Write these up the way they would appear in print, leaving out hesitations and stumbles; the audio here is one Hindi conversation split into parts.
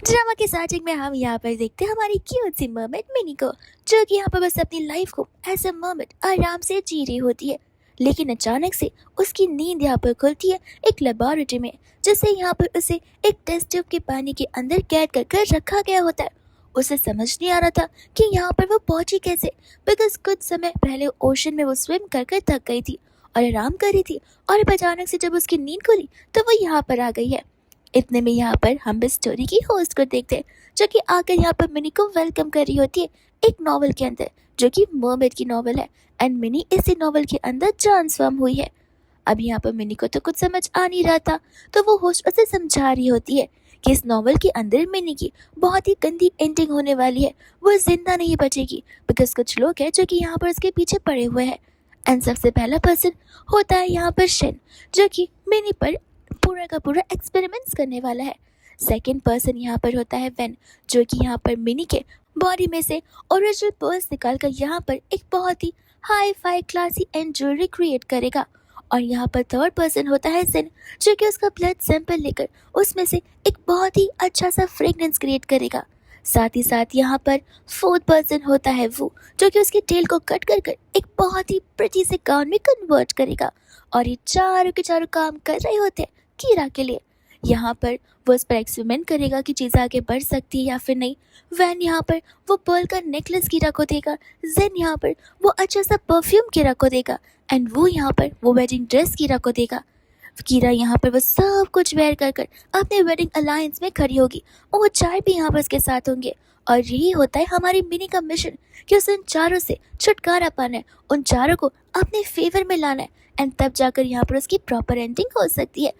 ड्रामा के स्टार्टिंग में हम यहाँ पर देखते हैं हमारी क्यूट सी मर्मेड मिनी को, जो कि यहाँ पर बस अपनी लाइफ को एज अ मर्मेड आराम से जी रही होती है। लेकिन अचानक से उसकी नींद यहाँ पर खुलती है एक लेबोरेटरी में, जिससे यहाँ पर उसे एक टेस्ट ट्यूब के पानी के अंदर कैद कर कर रखा गया होता है। उसे समझ नहीं आ रहा था कि यहाँ पर वो पहुंची कैसे, बिकॉज कुछ समय पहले ओशन में वो स्विम कर कर थक गई थी और आराम कर रही थी, और अब अचानक से जब उसकी नींद खुली तो वो यहाँ पर आ गई है। इतने में यहाँ पर हम इस स्टोरी की होस्ट को देखते हैं, जो कि आकर यहाँ पर मिनी को वेलकम कर रही होती है एक नॉवल के अंदर, जो कि मर्मेड की नॉवल है। एंड मिनी इसी नॉवल के अंदर ट्रांसफॉर्म हुई है। अब यहाँ पर मिनी को तो कुछ समझ आ नहीं रहा था, तो वो होस्ट उसे समझा रही होती है कि इस नॉवल के अंदर मिनी की बहुत ही गंदी एंडिंग होने वाली है, वो जिंदा नहीं बचेगी, बिकॉज कुछ लोग हैं जो कि यहाँ पर उसके पीछे पड़े हुए हैं। एंड सबसे पहला पर्सन होता है यहाँ पर शेन, जो कि मिनी पर पूरा का पूरा एक्सपेरिमेंट्स करने वाला है। सेकंड पर्सन यहाँ पर होता है वेन, जो कि यहाँ पर मिनी के बॉडी में से ओरिजिनल पर्स निकाल कर यहाँ पर एक बहुत ही hi fi classy and jewellery create करेगा। और यहाँ पर थर्ड पर्सन होता है जिन, जो कि उसका ब्लड सैंपल लेकर उसमें से एक बहुत ही अच्छा सा फ्रेगनेंस क्रिएट करेगा। साथ ही साथ यहाँ पर फोर्थ पर्सन होता है वो, जो कि उसके टेल को कट कर कर एक बहुत ही प्रिटी से गाउन में कन्वर्ट करेगा। और ये चारों के चारों काम कर रहे होते हैं कीरा के लिए। यहाँ पर वो इस पर एक्सपेरिमेंट करेगा कि चीज़ आगे बढ़ सकती है या फिर नहीं। वैन यहाँ पर वो पर्ल का नेकलेस कीरा को देगा। जेन यहाँ पर वो अच्छा सा परफ्यूम कीरा को देगा। एंड वो यहाँ पर वो वेडिंग ड्रेस कीरा को देगा। कीरा यहाँ पर वो सब कुछ वेयर कर कर अपने वेडिंग अलायंस में खड़ी होगी, और वो चार भी यहाँ पर उसके साथ होंगे। और यही होता है हमारी मिनी का मिशन, कि उसे उन चारों से छुटकारा पाना है, उन चारों को अपने फेवर में लाना है। एंड तब जाकर यहाँ पर उसकी प्रॉपर एंडिंग हो सकती है।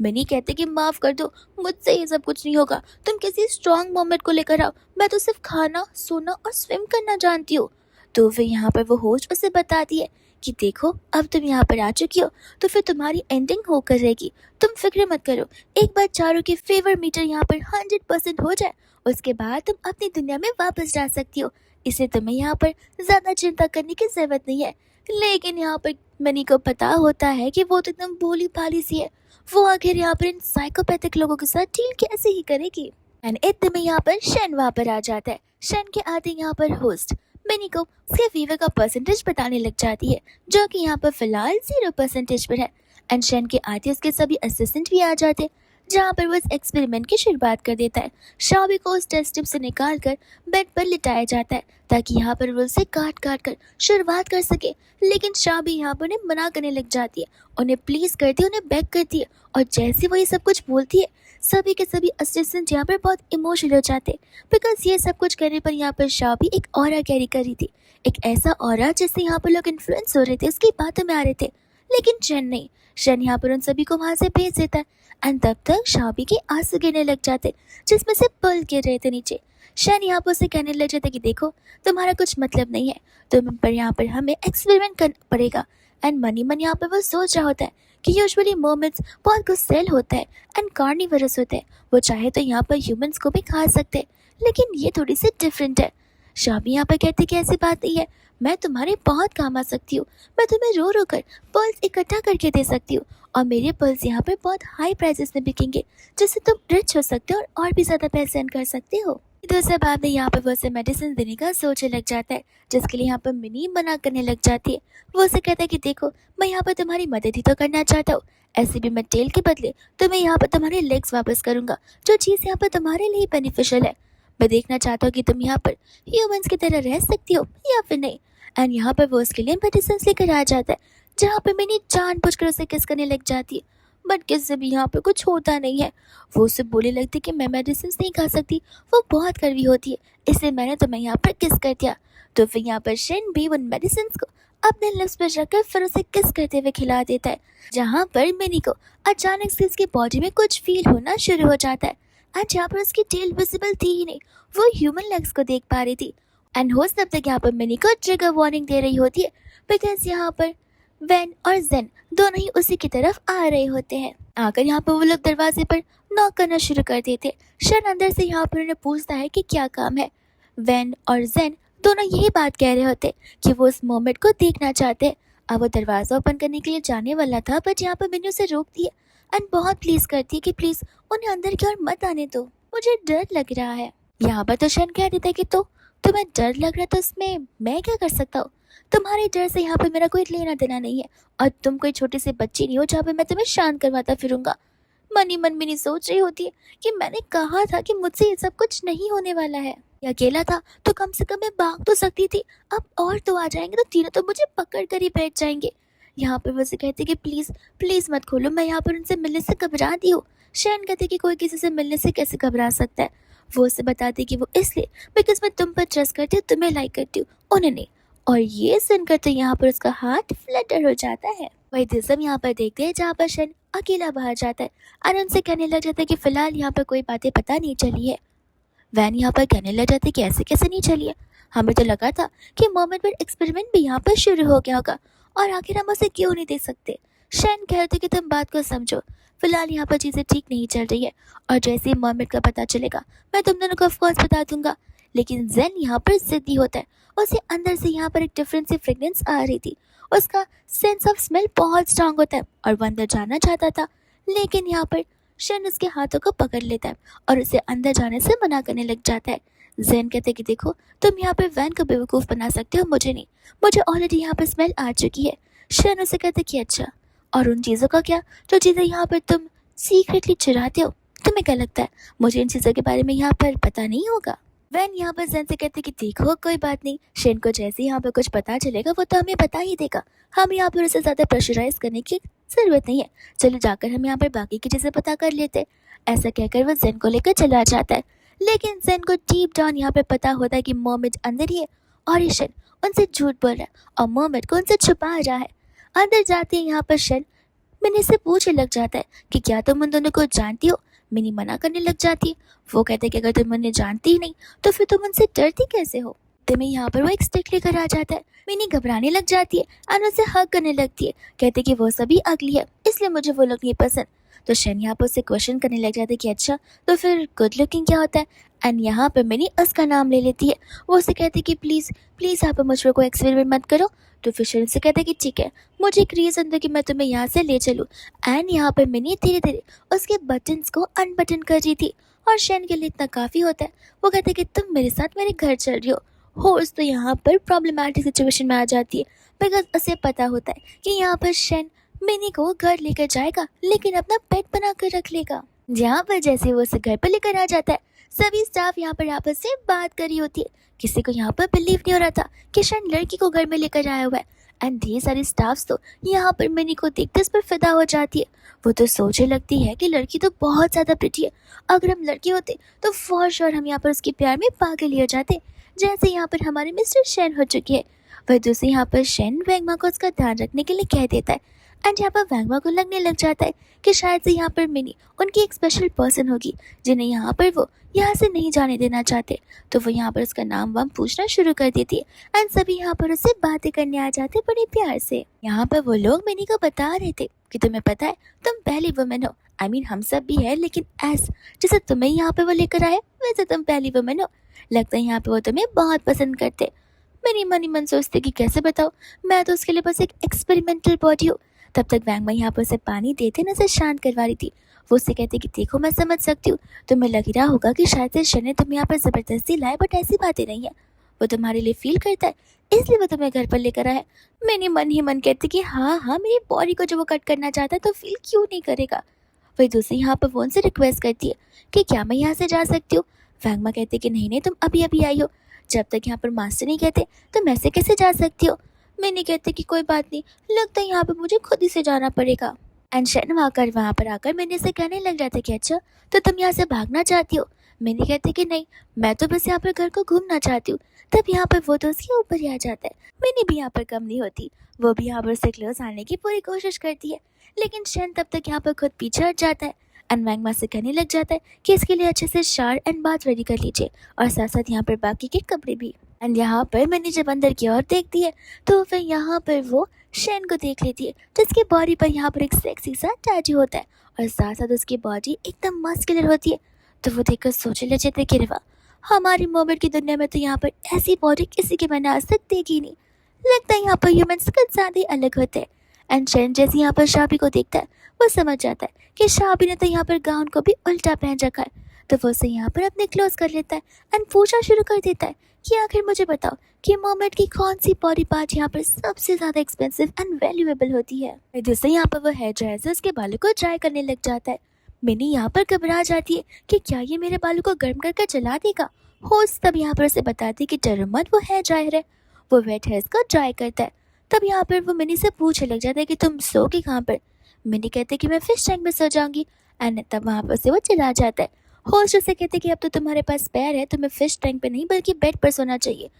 मिनी कहते कि माफ कर दो, मुझसे ये सब कुछ नहीं होगा, तुम किसी स्ट्रॉन्ग मोमेंट को लेकर आओ, मैं तो सिर्फ खाना सोना और स्विम करना जानती हूँ। तो फिर यहाँ पर वो होस्ट उसे बताती है कि देखो अब तुम यहाँ पर आ चुकी हो, तो फिर तुम्हारी एंडिंग होकर रहेगी, तुम फिक्र मत करो। एक बार चारों के फेवर मीटर यहाँ पर 100% हो जाए, उसके बाद तुम अपनी दुनिया में वापस जा सकती हो, इसलिए तुम्हें यहाँ पर ज्यादा चिंता करने की जरूरत नहीं है। लेकिन यहाँ पर मिनी को पता होता है कि वो तो एकदम भोली भाली सी है, वो आखिर यहाँ पर इन साइकोपैथिक लोगों के साथ डील कैसे ही करेगी। एंड इतने में यहाँ पर शन वहाँ पर आ जाता है। शन के आते यहाँ पर होस्ट मिनी को उसके फीवर का परसेंटेज बताने लग जाती है, जो कि यहाँ पर फिलहाल 0% पर है। एंड शन के आते उसके सभी असिस्टेंट भी आ जाते हैं, जहाँ पर वो इस एक्सपेरिमेंट की शुरुआत कर देता है। शाबी को उस टेस्ट ट्यूब से निकाल कर बेड पर लिटाया जाता है, ताकि यहाँ पर वो उसे काट काट कर शुरुआत कर सके। लेकिन शाबी यहाँ पर उन्हें मना करने लग जाती है, उन्हें प्लीज करती है, उन्हें बेग करती है। और जैसे वो ये सब कुछ बोलती है, सभी के सभी असिस्टेंट यहाँ पर बहुत इमोशनल हो जाते हैं, बिकॉज ये सब कुछ करने पर यहाँ पर शाबी एक ऑरा कैरी कर रही थी, एक ऐसा ऑरा जिससे यहाँ पर लोग इन्फ्लुएंस हो रहे थे, उसकी बातों में आ रहे थे। लेकिन शन नहीं, शन यहाँ पर उन सभी को वहां से भेज देता है। एंड तब तक शाबी के आंसू गिरने लग जाते, जिसमें से पल गिर रहे थे नीचे। शन यहाँ पर उसे कहने लग जाता कि देखो तुम्हारा कुछ मतलब नहीं है, तुम पर यहाँ पर हमें एक्सपेरिमेंट करना पड़ेगा। एंड मनी मन यहाँ पर वो सोच रहा होता है कि यूजुअली मोमेंट्स बहुत गुस्सैल होता है एंड कार्निवरस होते हैं, वो चाहे तो यहाँ पर ह्यूमंस को भी खा सकते हैं, लेकिन ये थोड़ी सी डिफरेंट है। शाबी यहाँ पर कहती कि ऐसी बात नहीं है, मैं तुम्हारे बहुत काम आ सकती हूँ, मैं तुम्हें रो रो कर पर्ल्स इकट्ठा करके दे सकती हूँ, और मेरे पर्ल्स यहाँ पर बहुत हाई प्राइसेस में बिकेंगे, जिससे तुम रिच हो सकते हो और भी ज्यादा पैसे अर्न कर सकते हो। दूसरे बाद में यहाँ पर वो उसे मेडिसिन देने का सोचने लग जाता है, जिसके लिए यहाँ पर मिनी मना करने लग जाती है। वो उसे कहता है कि देखो मैं यहाँ पर तुम्हारी मदद ही तो करना चाहता हूँ, ऐसे भी मैं टेल के बदले तुम्हें यहाँ पर तुम्हारे लेग्स वापस करूंगा, जो चीज़ यहाँ पर तुम्हारे लिए बेनिफिशियल है। मैं देखना चाहता हूँ कि तुम यहाँ पर ह्यूमंस की तरह रह सकती हो या फिर नहीं। एंड यहाँ पर वो उसके लिए मेडिसिन लेकर आ जाता है, जहाँ पर मिनी जानबूझकर उसे किस करने लग जाती है, बट किससे भी यहाँ पे कुछ होता नहीं है। वो उससे बोलने लगती कि मैं मेडिसिन नहीं खा सकती, वो बहुत कड़वी होती है, इसलिए मैंने तुम्हें यहाँ पर किस कर दिया। तो फिर यहाँ पर शेन भी उन मेडिसिन को अपने लिप्स पर रखकर फिर उसे किस करते हुए खिला देता है, जहाँ पर मिनी को अचानक से उसकी बॉडी में कुछ फील होना शुरू हो जाता है। एंड जहाँ पर उसकी टेल विजिबल थी ही नहीं, वो ह्यूमन लेग्स को देख पा रही थी। एंड हो तब तक यहाँ पर मिनी को ट्रिगर वार्निंग दे रही होती है, बिकॉज यहाँ पर वेन और जेन दोनों ही उसी की तरफ आ रहे होते हैं। आकर यहाँ पर वो लोग दरवाजे पर नॉक करना शुरू कर देते। शन अंदर से यहाँ पर उन्हें पूछता है कि क्या काम है। वेन और जेन दोनों यही बात कह रहे होते कि वो उस मोमेंट को देखना चाहते हैं। अब वो दरवाजा ओपन करने के लिए जाने वाला था, बट यहाँ पर मिनी उसे रोकती है एंड बहुत प्लीज करती है कि प्लीज उन्हें अंदर की ओर मत आने दो। मुझे डर लग रहा है। यहाँ पर तो शन कह देता है कि तो तुम्हें डर लग रहा है तो इसमें मैं क्या कर सकता हूँ? तुम्हारे डर से यहाँ पर मेरा कोई लेना देना नहीं है और तुम कोई छोटी सी बच्ची नहीं हो जहाँ पे मैं तुम्हें शांत करवाता फिरूंगा। मन ही मन मेरी सोच रही होती है कि मैंने कहा था कि मुझसे ये सब कुछ नहीं होने वाला है। ये अकेला था तो कम से कम मैं भाग तो सकती थी, अब और तो आ जाएंगे तो तीनों तो मुझे पकड़ कर ही बैठ जाएंगे। यहाँ पर वैसे कहते कि प्लीज प्लीज मत खोलो, मैं यहाँ पर उनसे मिलने से घबराती हूँ। शैन कहते कि कोई किसी से मिलने से कैसे घबरा सकता है। वो उसे बताती कि वो इसलिए बिकॉज मैं तुम पर ट्रस्ट करती हूँ, तुम्हें लाइक करती हूँ, उन्हें नहीं। और ये सुनकर तो यहाँ पर उसका हाथ फ्लटर हो जाता है। वही दिसम यहाँ पर देखते हैं जहाँ पर शैन अकेला बाहर जाता है और उनसे कहने लग जाता है कि फिलहाल यहाँ पर कोई बातें पता नहीं चली है। वैन यहाँ पर कहने लग जाते कि ऐसे कैसे नहीं चली है, हमें तो लगा था कि मोमेंट पर एक्सपेरिमेंट भी यहाँ पर शुरू हो गया होगा और आखिर हम उसे क्यों नहीं दे सकते। शैन कहते कि तुम बात को समझो, फिलहाल यहाँ पर चीज़ें ठीक नहीं चल रही है और जैसे ही मोमेंट का पता चलेगा मैं तुम दोनों को ऑफकोर्स बता दूंगा। लेकिन जेन यहाँ पर जिद्दी होता है, उसे अंदर से यहाँ पर एक डिफरेंट सी फ्रेग्रेंस आ रही थी। उसका सेंस ऑफ स्मेल बहुत स्ट्रांग होता है और वो अंदर जाना चाहता था, लेकिन यहाँ पर शन उसके हाथों को पकड़ लेता है और उसे अंदर जाने से मना करने लग जाता है। जेन कहते कि देखो तुम यहाँ पर वैन को बेवकूफ़ बना सकते हो, मुझे नहीं, मुझे ऑलरेडी यहाँ पर स्मेल आ चुकी है। शन उसे कहते कि अच्छा, और उन चीज़ों का क्या जो चीज़ें यहाँ पर तुम सीक्रेटली चुराते हो, तुम्हें क्या लगता है मुझे इन चीज़ों के बारे में यहाँ पर पता नहीं होगा? वैन यहाँ पर जेन से कहते कि देखो कोई बात नहीं, शेन को जैसे यहाँ पर कुछ पता चलेगा वो तो हमें बता ही देगा, हम यहाँ पर उसे ज़्यादा प्रेशराइज करने की ज़रूरत नहीं है, चलो जाकर हम यहाँ पर बाकी की चीज़ें पता कर लेते। ऐसा कहकर वो जेन को लेकर चला जाता है, लेकिन जेन को डीप डाउन यहाँ पर पता होता है कि मोमेट अंदर ही है और ये शेन उनसे झूठ बोल रहा है और मोमेट को उनसे छुपा रहा है। अंदर जाते ही यहाँ पर शेन मिनी से पूछने लग जाता है कि क्या तुम उन दोनों को जानती हो? मिनी मना करने लग जाती है। वो कहते हैं कि अगर तुम उन्हें जानती ही नहीं तो फिर तुम उनसे डरती कैसे हो? तभी यहाँ पर वो एक स्टिक लेकर आ जाता है। मिनी घबराने लग जाती है और उसे हग करने लगती है, कहते कि वो सभी अगली है इसलिए मुझे वो लोग नहीं पसंद। तो शन यहाँ पर उसे क्वेश्चन करने लग जाते कि अच्छा तो फिर गुड लुकिंग क्या होता है? एंड यहाँ पर मिनी उसका नाम ले लेती है। वो उसे कहती कि प्लीज़ प्लीज़ यहाँ पर मुझ पर कोई एक्सपेरिमेंट मत करो। तो फिर शन से कहता है कि ठीक है, मुझे एक रीज़न दो कि मैं तुम्हें यहाँ से ले चलूँ। एंड यहाँ पर मिनी धीरे धीरे उसके बटन्स को अनबटन कर रही थी और शन के लिए इतना काफ़ी होता है। वो कहते कि तुम मेरे साथ मेरे घर चल रही हो। होस्ट तो यहाँ पर प्रॉब्लमैटिक सिचुएशन में आ जाती है बिकॉज उसे पता होता है कि यहाँ पर शन मिनी को घर लेकर जाएगा लेकिन अपना पेट बना कर रख लेगा। जहाँ पर जैसे वो उसे घर पर लेकर आ जाता है, सभी स्टाफ यहाँ पर आपस से बात कर रही होती है। किसी को यहाँ पर बिलीव नहीं हो रहा था कि शायद लड़की को घर में लेकर आया हुआ है। एंड ढेर सारी स्टाफ्स तो यहाँ पर मिनी को देखते इस पर फिदा हो जाती है। वो तो सोचने लगती है कि लड़की तो बहुत ज़्यादा प्रिटी है, अगर हम लड़की होते तो फॉर श्योर हम यहाँ पर उसके प्यार में पागल हो जाते, जैसे यहाँ पर हमारे मिस्टर शेन हो चुके हैं। वह दूसरी यहाँ पर शेन वैंगमा को उसका ध्यान रखने के लिए कह देता है। एंड यहाँ पर वैंगमा को लगने लग जाता है कि शायद से यहाँ पर मिनी उनकी एक स्पेशल पर्सन होगी जिन्हें यहाँ पर वो यहाँ से नहीं जाने देना चाहते। तो वो यहाँ पर उसका नाम वाम पूछना शुरू कर देती है एंड सभी यहाँ पर उससे बातें करने आ जाते बड़े प्यार से। यहाँ पर वो लोग मिनी को बता रहे थे कि तुम्हें पता है तुम पहली वुमेन हो, आई मीन हम सब भी है, लेकिन ऐस जैसे तुम्हें यहाँ पे वो लेकर आए वैसे तुम पहली वुमेन हो, लगता है यहाँ पे वो तुम्हें बहुत पसंद करते। मेरी मनी मन सोचते कि कैसे बताओ, मैं तो उसके लिए बस एक एक्सपेरिमेंटल बॉडी हूँ। तब तक वैंगमा यहाँ पर उसे पानी देते न उसे शांत करवा रही थी। वो उससे कहते कि देखो मैं समझ सकती हूँ, तुम्हें लग रहा होगा कि शायद से शन ने तुम्हें यहाँ पर ज़बरदस्ती लाए, बट ऐसी बातें नहीं है, वो तुम्हारे लिए फील करता है इसलिए वो तुम्हें घर पर लेकर आया। मैंने मन ही मन कहती कि हाँ हाँ मेरी बॉडी को जो वो कट करना चाहता है तो फील क्यों नहीं करेगा। वही दूसरी यहाँ पर वो उनसे रिक्वेस्ट करती है कि क्या मैं यहाँ से जा सकती हूँ। वैंगमा कहते कि नहीं नहीं तुम अभी अभी आई हो, जब तक यहाँ पर मास्टर नहीं कहते तुम ऐसे कैसे जा सकती हो। मैंने कहते कि कोई बात नहीं, लगता है यहाँ पर मुझे खुद ही से जाना पड़ेगा। एंड शन वहाँ पर आकर मैंने से कहने लग जाता कि अच्छा तो तुम यहाँ से भागना चाहती हो। मैंने कहते कि नहीं, मैं तो बस यहाँ पर घर को घूमना चाहती हूँ। तब यहाँ पर वो तो उसके ऊपर ही आ जाता है। मैंने भी यहाँ पर कम नहीं होती, वो भी यहाँ पर उससे क्लोज आने की पूरी कोशिश करती है, लेकिन शन तब तक यहाँ पर खुद पीछे हट जाता है। एंड वैंगमा से कहने लग जाता है कि इसके लिए अच्छे से शार एंड बात रेडी कर लीजिए और साथ साथ यहाँ पर बाकी के कपड़े भी। एंड यहाँ पर मैंने जब अंदर की ओर देखती है तो फिर यहाँ पर वो शेन को देख लेती है जिसकी बॉडी पर यहाँ पर एक सेक्सी सा टैटू होता है और साथ साथ उसकी बॉडी एकदम मस्कुलर होती है। तो वो देखकर सोचने लग जाते कि रेवा, हमारी मोमेंट की दुनिया में तो यहाँ पर ऐसी बॉडी किसी के मैंने आज तक देखी नहीं, लगता है यहाँ पर ह्यूमन्स कुछ ज़्यादा ही अलग होते हैं। एंड शेन जैसे यहाँ पर शाबी को देखता है वो समझ जाता है कि शाबी ने तो यहाँ पर गाउन को भी उल्टा पहन रखा है। तो वो उसे यहाँ पर अपने क्लोज कर लेता है एंड पूछना शुरू कर देता है कि आखिर मुझे बताओ कि मर्मेड की कौन सी बॉडी पार्ट यहाँ पर सबसे ज्यादा एक्सपेंसिव एंड वैल्यूएबल होती है। जिससे यहाँ पर वो हेयर ड्रायर से उसके बालों को ड्राई करने लग जाता है। मिनी यहाँ पर घबरा जाती है कि क्या ये मेरे बालों को गर्म करके जला देगा। होस्ट तब यहाँ पर उसे बताती है कि डरो मत, वो हेयर ड्रायर है, वो वेट हेयर्स को ड्राई करता है। तब यहाँ पर वो मिनी से पूछने लग जाता है कि तुम सोगी कहाँ पर। मिनी कहते कि मैं फिश टैंक में सो जाऊंगी एंड तब वहाँ पर से वो चला जाता है। होस्ट उसे कहते कि अब तो तुम्हारे पास पैर है, तुम्हें फिश टैंक पे नहीं बल्कि बेड पर सोना चाहिए।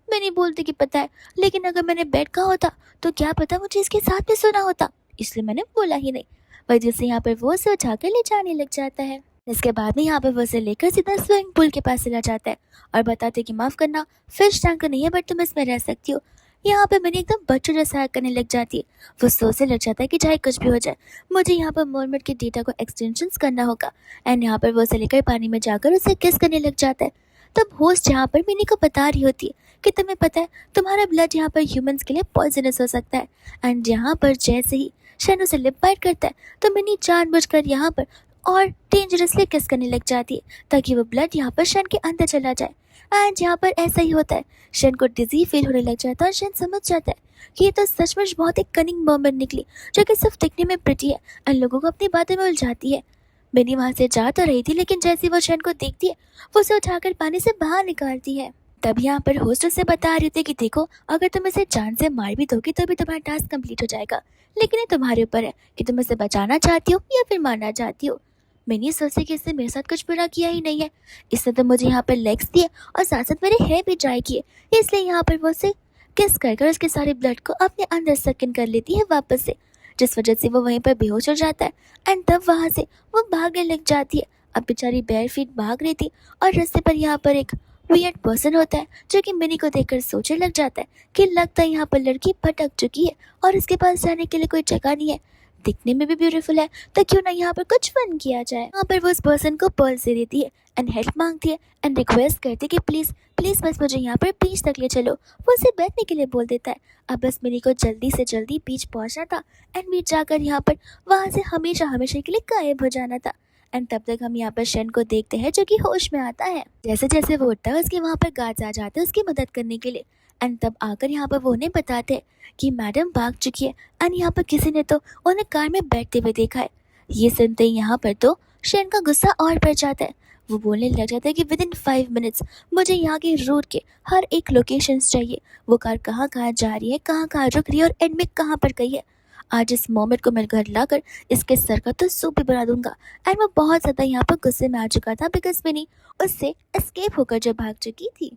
मैंने बोलती कि पता है, लेकिन अगर मैंने बेड कहा होता तो क्या पता मुझे इसके साथ में सोना होता, इसलिए मैंने बोला ही नहीं। वजह से यहाँ पर वो उसे उठा कर ले जाने लग जाता है। इसके बाद में यहाँ पर वो उसे लेकर सीधा स्विमिंग पूल के पास चला जाता है और बताते कि माफ करना, फिश टैंक नहीं है बट तुम इसमें रह सकती हो। यहाँ पे मैंने एकदम बच्चों जैसा करने लग जाती है। वो सोचने लग जाता है कि चाहे कुछ भी हो जाए, मुझे यहाँ पर मर्मेड के डेटा को एक्सटेंशन करना होगा एंड यहाँ पर वो उसे लेकर पानी में जाकर उसे किस करने लग जाता है। तब होस्ट यहाँ पर मिनी को बता रही होती है कि तुम्हें पता है तुम्हारा ब्लड यहाँ पर ह्यूमंस के लिए पॉइजनस हो सकता है एंड यहाँ पर जैसे ही शन उसे लिप बाइट करता है तो मिनी जानबूझकर यहाँ पर और डेंजरसली किस करने लग जाती है ताकि वो ब्लड यहाँ पर शन के अंदर चला जाए। एंड यहाँ पर ऐसा ही होता है, शन को डिजी फील होने लग जाता है और शन समझ जाता है कि ये तो सचमुच बहुत एक कनिंग मर्मेड निकली जो कि सिर्फ दिखने में प्रिटी है और लोगों को अपनी बातों में उलझाती है। मिनी वहाँ से जा तो रही थी लेकिन जैसे वो शन को देखती है वो उसे उठाकर पानी से बाहर निकालती है। तब यहाँ पर होस्ट से बता रही थी कि देखो, अगर तुम इसे जान से मार भी दोगी तो भी तुम्हारा टास्क कंप्लीट हो जाएगा, लेकिन ये तुम्हारे ऊपर है कि तुम इसे बचाना चाहती हो या फिर मारना चाहती हो। मैंने सोचा कि इसने मेरे साथ कुछ बुरा किया ही नहीं है, इसने तो मुझे यहाँ पर लेग्स दिए और साथ साथ मेरे हेयर भी ड्राई किए, इसलिए यहाँ पर वो उसे किस कर उसके सारे ब्लड को अपने अंदर सकिन कर लेती है वापस से, जिस वजह से वो वहीं पर बेहोश हो जाता है। एंड तब वहाँ से वो भागने लग जाती है। अब बेचारी बेयर फीट भाग रही थी और रास्ते पर यहाँ पर एक वियर्ड पर्सन होता है जो कि मिनी को देखकर सोचने लग जाता है कि लगता है यहाँ पर लड़की भटक चुकी है और इसके पास जाने के लिए कोई जगह नहीं है, दिखने में भी ब्यूटीफुल है तो क्यों ना यहाँ पर कुछ फन किया जाए। यहाँ पर वो उस पर्सन को पर्स दे देती है एंड हेल्प मांगती है एंड रिक्वेस्ट करती है कि प्लीज प्लीज बस मुझे यहाँ पर बीच तक ले चलो। वो उसे बैठने के लिए बोल देता है। अब बस मिनी को जल्दी से जल्दी बीच पहुंचना था एंड बीच जाकर यहाँ पर वहां से हमेशा हमेशा के लिए गायब हो जाना था। एंड तब तक हम यहाँ पर शन को देखते हैं जो कि होश में आता है। जैसे जैसे वो उठता है उसके वहाँ पर गार्ड्स आ जाते हैं उसकी मदद करने के लिए एंड तब आकर यहाँ पर वो उन्हें बताते हैं कि मैडम भाग चुकी है एंड यहाँ पर किसी ने तो उन्हें कार में बैठते हुए देखा है। ये सुनते ही यहाँ पर तो शन का गुस्सा और बढ़ जाता है। वो बोलने लग जाता है कि विद इन 5 मिनट्स मुझे यहाँ के रूट के हर एक लोकेशन चाहिए, वो कार कहाँ कहाँ जा रही है, कहाँ कहाँ रुक रही है और एंड में कहाँ पर गई है। आज इस मोमेंट को मैं घर लाकर इसके सर का तो सूप भी बना दूंगा। एंड वो बहुत ज़्यादा यहाँ पर गुस्से में आ चुका था बिकॉज मिनी उससे एस्केप होकर जो भाग चुकी थी।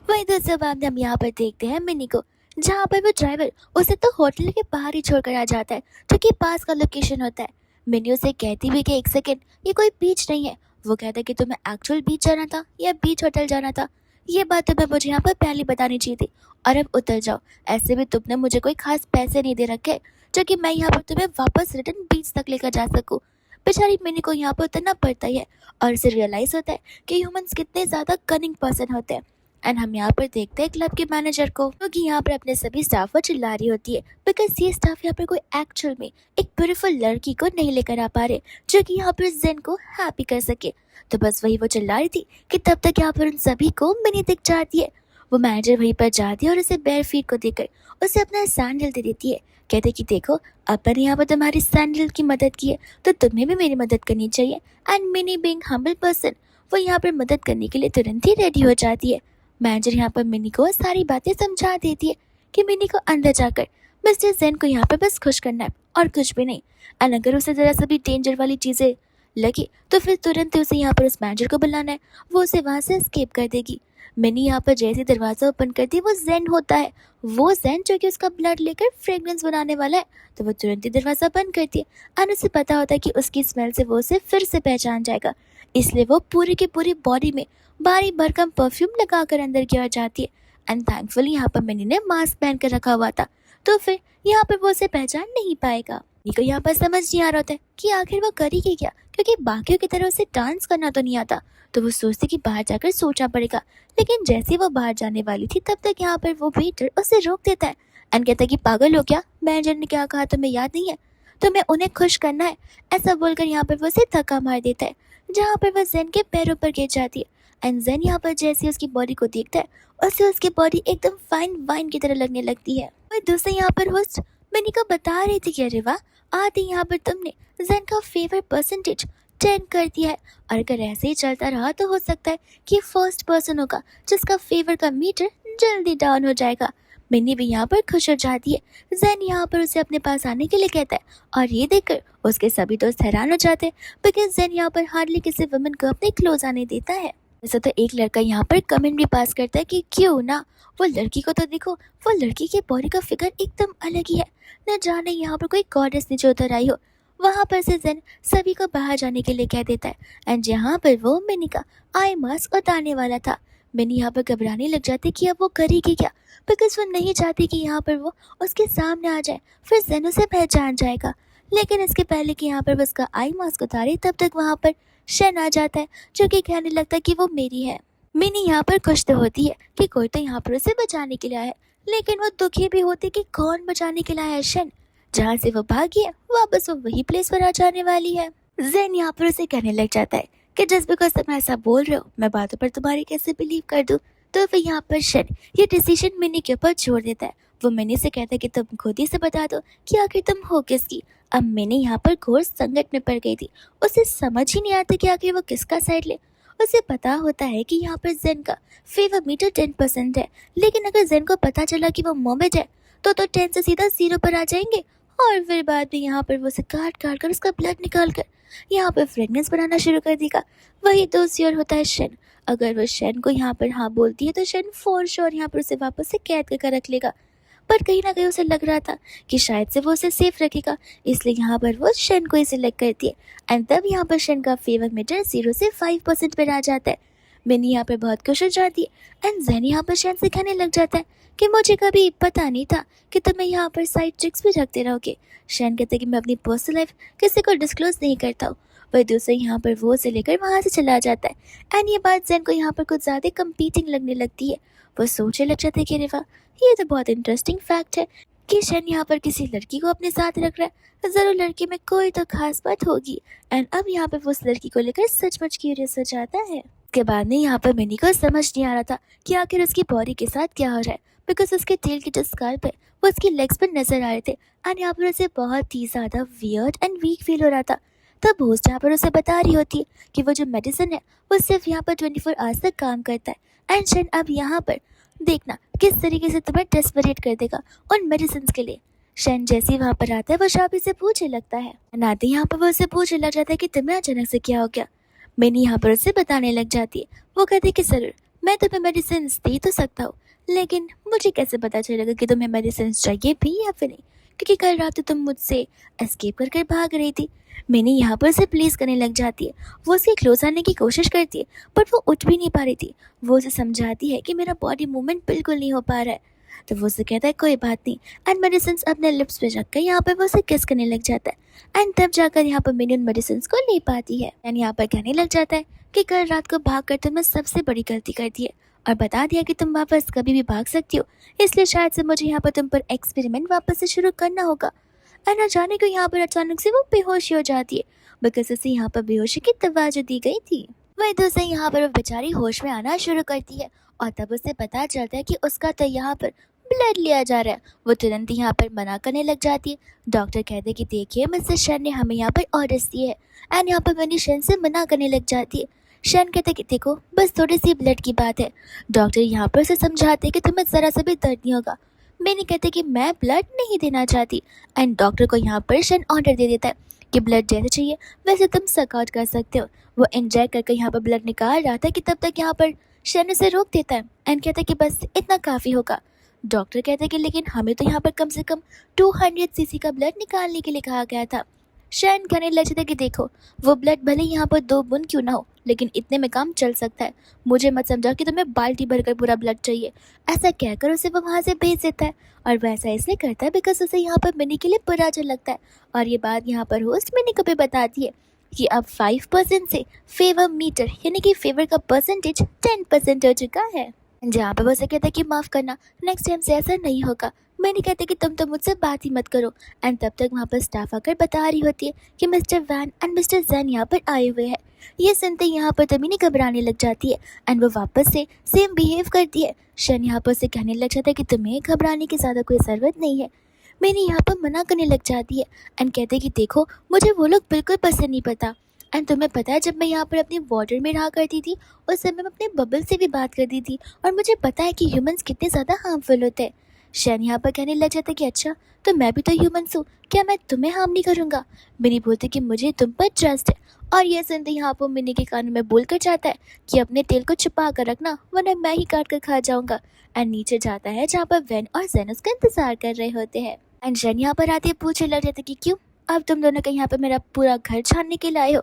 वही दूसरे बाद हम यहाँ पर देखते हैं मिनी को, जहाँ पर वो ड्राइवर उसे तो होटल के बाहर ही छोड़कर आ जाता है जो कि पास का लोकेशन होता है। मिनी उसे कहती भी कि एक सेकेंड, ये कोई बीच नहीं है। वो कहता है कि तुम्हें एक्चुअल बीच जाना था या बीच होटल जाना था, ये बात तुम्हें मुझे यहाँ पर पहले बतानी चाहिए थी और अब उतर जाओ। ऐसे भी तुमने मुझे कोई खास पैसे नहीं दे रखे जो कि मैं यहाँ पर तुम्हें वापस रिटर्न बीच तक लेकर जा सकूँ। बेचारी मिनी को यहाँ पर उतरना पड़ता ही है और उसे रियलाइज होता है कि ह्यूमंस कितने ज़्यादा कनिंग पर्सन होते हैं। एंड हम यहाँ पर देखते हैं क्लब के मैनेजर को क्योंकि यहाँ पर अपने सभी स्टाफ को चिल्ला रही होती है बिकॉज ये स्टाफ यहाँ पर कोई एक्चुअल में एक ब्यूटीफुल लड़की को नहीं लेकर आ पा रहे जो कि यहाँ पर जेन को हैप्पी कर सके। तो बस वही वो चिल्ला रही थी कि तब तक यहाँ पर उन सभी को मिनी दिख जाती है। वो मैनेजर वहीं पर जाती है और उसे बेयर फीट को देखकर उसे अपना सैंडल दे देती है। कहते कि देखो, अपन यहाँ पर तुम्हारी सैंडल की मदद की है तो तुम्हें भी मेरी मदद करनी चाहिए। And mini being humble person वो यहाँ पर मदद करने के लिए तुरंत ही रेडी हो जाती है। मैनेजर यहाँ पर मिनी को सारी बातें समझा देती है कि मिनी को अंदर जाकर मिस्टर जेन को यहाँ पर बस खुश करना है और कुछ भी नहीं। एंड अगर उसे जरा सा भी डेंजर वाली चीज़ें लगी तो फिर तुरंत ही उसे यहाँ पर उस मैनेजर को बुलाना है, वो उसे वहाँ से एस्केप कर देगी। मिनी यहाँ पर जैसे दरवाज़ा ओपन करती है वो जेन होता है, वो जेन जो कि उसका ब्लड लेकर फ्रेग्रेंस बनाने वाला है। तो वो तुरंत ही दरवाज़ा बंद करती है और उसे पता होता है कि उसकी स्मेल से वो उसे फिर से पहचान जाएगा, इसलिए वो पूरी की पूरी बॉडी में भारी भरकम परफ्यूम लगाकर अंदर की ओर जाती है। एंड थैंकफुली यहाँ पर मिनी ने मास्क पहन कर रखा हुआ था तो फिर यहाँ पर वो उसे पहचान नहीं पाएगा। को यहाँ पर समझ नहीं आ रहा होता है कि आखिर वो करेगी क्या, क्योंकि बाकियों की तरह उसे डांस करना तो नहीं आता। तो वो सोचती कि बाहर जाकर सोचना पड़ेगा, लेकिन जैसे वो बाहर जाने वाली थी तब तक यहाँ पर वो वेटर उसे रोक देता है एंड कहता है कि पागल हो क्या, मैनेजर ने क्या कहा तुम्हें याद नहीं है, तुम्हें उन्हें खुश करना है। ऐसा बोलकर यहाँ पर वो उसे धक्का मार देता है जहाँ पर वह जेन के पैरों पर गिर जाती है। एंड जेन यहाँ पर जैसे ही उसकी बॉडी को देखता है उससे उसकी बॉडी एकदम फाइन वाइन की तरह लगने लगती है। और दूसरे यहाँ पर होस्ट मिनी को बता रही थी कि अरे वाह, आते यहाँ पर तुमने जेन का फेवर परसेंटेज 10 कर दिया है, और अगर ऐसे ही चलता रहा तो हो सकता है कि फर्स्ट पर्सन होगा जिसका फेवर का मीटर जल्दी डाउन हो जाएगा। मिनी भी यहाँ पर खुश हो जाती है। जेन यहाँ पर उसे अपने पास आने के लिए कहता है और ये देखकर उसके सभी दोस्त हैरान हो जाते हैं, बिकॉज जेन यहाँ पर हार्डली किसी वुमन को अपने क्लोज आने देता है। वैसे तो एक लड़का यहाँ पर कमेंट भी पास करता है कि क्यों ना, वो लड़की को तो देखो, वो लड़की की बॉडी का फिगर एकदम अलग ही है, न जाने यहाँ पर कोई गॉडेस नीचे उतर आई हो। वहाँ पर से जेन सभी को बाहर जाने के लिए कह देता है। एंड यहाँ पर वो मिनी का आई मास्क उतारने वाला था। मिनी यहाँ पर घबराने लग जाती कि अब वो करेगी क्या, बिकॉज वो नहीं चाहती कि यहाँ पर वो उसके सामने आ जाए, फिर जेन उसे पहचान जाएगा। लेकिन इसके पहले कि यहाँ पर वो उसका आई मास्क उतारे तब तक वहाँ पर शेन आ जाता है, जो कि कहने लगता है कि वो मेरी है। मिनी यहाँ पर खुश तो होती है कि कोई तो यहाँ पर उसे बचाने के लिए आया है, लेकिन वो दुखी भी होती कि कौन बचाने के लिए आया है। शेन जहाँ से वो भागी है वापस वो वही प्लेस पर आ जाने वाली है। जेन यहाँ पर उसे कहने लग जाता है कि जस्ट बिकॉज तुम ऐसा बोल रहे हो मैं बातों पर तुम्हारी कैसे बिलीव कर दूं। तो फिर यहाँ पर शेन ये डिसीजन मिनी के ऊपर छोड़ देता है। वो मिनी से कहता है कि तुम खुद ही से बता दो कि आखिर तुम हो किसकी। अब मिनी यहाँ पर घोर संकट में पड़ गई थी। उसे समझ ही नहीं आता कि आखिर वो किसका साइड ले। उसे पता होता है कि यहाँ पर जेन का फेवर मीटर 10% है, लेकिन अगर जेन को पता चला कि वो मोमेड है तो 10 से सीधा 0 पर आ जाएंगे, और फिर बाद में यहाँ पर वो उसे काट काट कर उसका ब्लड निकाल कर यहाँ पर फ्रेगनेंस बनाना शुरू कर देगा। वही तो श्योर होता है शेन। अगर वो शेन को यहाँ पर हाँ बोलती है तो शेन फॉर श्योर यहाँ पर उसे वापस से कैद करके रख लेगा। पर कहीं ना कहीं उसे लग रहा था कि शायद से वो उसे सेफ रखेगा, इसलिए यहाँ पर वो शेन को ही सिलेक्ट करती है। एंड तब यहाँ पर शेन का फेवर मीटर 0 से 5% पर आ जाता है। मिनी यहाँ पर बहुत खुश हो जाती है। एंड जेन यहाँ पर शेन से कहने लग जाता है कि मुझे कभी पता नहीं था कि तुम यहाँ पर साइड चिक्स भी रखते रहोगे। शेन कहते हैं कि मैं अपनी पर्सनल लाइफ किसी को डिस्क्लोज नहीं करता हूँ। वही दूसरे यहाँ पर वो से लेकर वहाँ से चला जाता है। एंड ये बात जेन को यहाँ पर कुछ ज़्यादा कंपीटिंग लगने लगती है। वो सोचने लग जाते हैं कि अरे वाह, ये तो बहुत इंटरेस्टिंग फैक्ट है कि शेन यहाँ पर किसी लड़की को अपने साथ रख रहा है, जरूर लड़की में कोई तो खास बात होगी। एंड अब यहाँ पर वो उस लड़की को लेकर सचमुच क्यूरियस हो जाता है। उसके बाद में यहाँ पर मिनी को समझ नहीं आ रहा था कि आखिर उसकी बॉडी के साथ क्या हो रहा है, बिकॉज उसके टेल की जो स्काल्प है वो उसकी लेग्स पर नजर आ रहे थे। एंड यहाँ पर उसे बहुत ही ज़्यादा वियर्ड एंड वीक फील हो रहा था। तब होस्ट यहाँ पर उसे बता रही होती है कि वो जो मेडिसिन है वो सिर्फ यहाँ पर 24 आवर्स तक काम करता है। एंड शेन अब यहाँ पर देखना किस तरीके से तुम्हें डेस्परेट कर देगा उन मेडिसिन के लिए। शेन जैसे ही वहाँ पर आता है वो शाबी से पूछने लगता है। नाते यहाँ पर वो उसे पूछने लग जाता है कि तुम्हें अचानक से क्या हो गया। मैंने यहाँ पर उसे बताने लग जाती है। वो कहती है कि सर मैं तुम्हें मेडिसिन दे तो सकता हूँ, लेकिन मुझे कैसे पता चलेगा कि तुम्हें मेडिसिन चाहिए भी या फिर नहीं, क्योंकि कल रात तो तुम मुझसे एस्केप कर भाग रही थी। मैंने यहाँ पर उसे प्लीज करने लग जाती है। वो उसके क्लोज आने की कोशिश करती है बट वो उठ भी नहीं पा रही थी। वो उसे समझाती है कि मेरा बॉडी मूवमेंट बिल्कुल नहीं हो पा रहा है। तो वो उसे कहता है कोई बात नहीं, एंड मेडिसिन अपने लिप्स पे रख कर यहाँ पर वो उसे किस करने लग जाता है। एंड तब जाकर यहाँ पर मिनी उन मेडिसिन को ले पाती है। एंड यहाँ पर कहने लग जाता है कि कल रात को भाग कर तुमने सबसे बड़ी गलती कर दी है और बता दिया कि तुम वापस कभी भी भाग सकती हो, इसलिए शायद से मुझे यहाँ पर तुम पर एक्सपेरिमेंट वापस से शुरू करना होगा। एंड अचानक यहाँ पर अचानक से वो बेहोश हो जाती है, बिकॉज उसे यहाँ पर बेहोशी की दवा जो दी गई थी वही दूसरे यहाँ पर वो बेचारी होश में आना शुरू करती है। और तब उसे पता चलता है कि उसका तो यहाँ पर ब्लड लिया जा रहा है। वो तुरंत यहाँ पर मना करने लग जाती है। डॉक्टर कहते कि देखिए मिस्टर शेन ने हमें यहाँ पर ऑर्डर्स दिए है। एंड यहाँ पर मैंने शेन से मना करने लग जाती है। शेन कहते कि देखो बस थोड़ी सी ब्लड की बात है। डॉक्टर यहाँ पर उसे समझाते कि तुम्हें ज़रा सा भी दर्द नहीं होगा। मैंने कहते कि मैं ब्लड नहीं देना चाहती। एंड डॉक्टर को यहाँ पर शेन ऑर्डर दे देता है कि ब्लड जैसे चाहिए वैसे तुम सकाउट कर सकते हो। वो इंजेक्ट करके यहाँ पर ब्लड निकाल रहा था कि तब तक यहाँ पर शेन उसे रोक देता है एंड कहता है कि बस इतना काफ़ी होगा। डॉक्टर कहते हैं कि लेकिन हमें तो यहाँ पर कम से कम 200 सीसी का ब्लड निकालने के लिए कहा गया था। शेन कहने लग जाता है कि देखो वो ब्लड भले यहाँ पर 2 बूंद क्यों ना हो, लेकिन इतने में काम चल सकता है। मुझे मत समझाओ कि तुम्हें बाल्टी भरकर पूरा ब्लड चाहिए। ऐसा कहकर उसे वो वहाँ से भेज देता है। और वैसा इसलिए करता है बिकॉज उसे यहाँ पर मिनी के लिए बुरा अच्छा लगता है। और ये बात यहाँ पर होस्ट मिनी को भी बताती है कि अब 5% से फेवर मीटर यानी कि फेवर का परसेंटेज 10% हो चुका है। जहाँ पर वो उसे कहता है कि माफ़ करना, नेक्स्ट टाइम से ऐसा नहीं होगा। मैंने कहते कि तुम तो मुझसे बात ही मत करो। एंड तब तक वहाँ पर स्टाफ आकर बता रही होती है कि mister Van and mister Jain यहाँ पर आए हुए हैं। ये सुनते ही यहाँ पर तमीनी घबराने लग जाती है एंड वो वापस से सेम बिहेव करती है। शन यहाँ पर से कहने लग जाता है कि तुम्हें घबराने की ज़्यादा कोई ज़रूरत नहीं है। मैंने यहाँ पर मना करने लग जाती है एंड कहते कि देखो मुझे वो लोग बिल्कुल पसंद नहीं पता। एंड तुम्हें पता है जब मैं यहाँ पर अपने वाटर में रहा करती थी उस समय मैं अपने बबल से भी बात करती थी और मुझे पता है कि ह्यूमंस कितने ज़्यादा हार्मफुल होते हैं। शैन यहाँ पर कहने लग जाता कि अच्छा तो मैं भी तो ह्यूमंस हूँ, क्या मैं तुम्हें हार्म नहीं करूँगा। मिनी बोलती कि मुझे तुम पर ट्रस्ट है। और ये सुनते यहाँ पर मिनी के कान में बोल कर जाता है कि अपने तेल को छुपा कर रखना वरना मैं ही काट कर खा जाऊँगा। एंड नीचे जाता है जहाँ पर वेन और जेन उसका इंतजार कर रहे होते हैं। एंड जेन यहाँ पर आते पूछने लग जाते कि क्यों अब तुम दोनों का यहाँ पर मेरा पूरा घर छानने के लिए आए हो।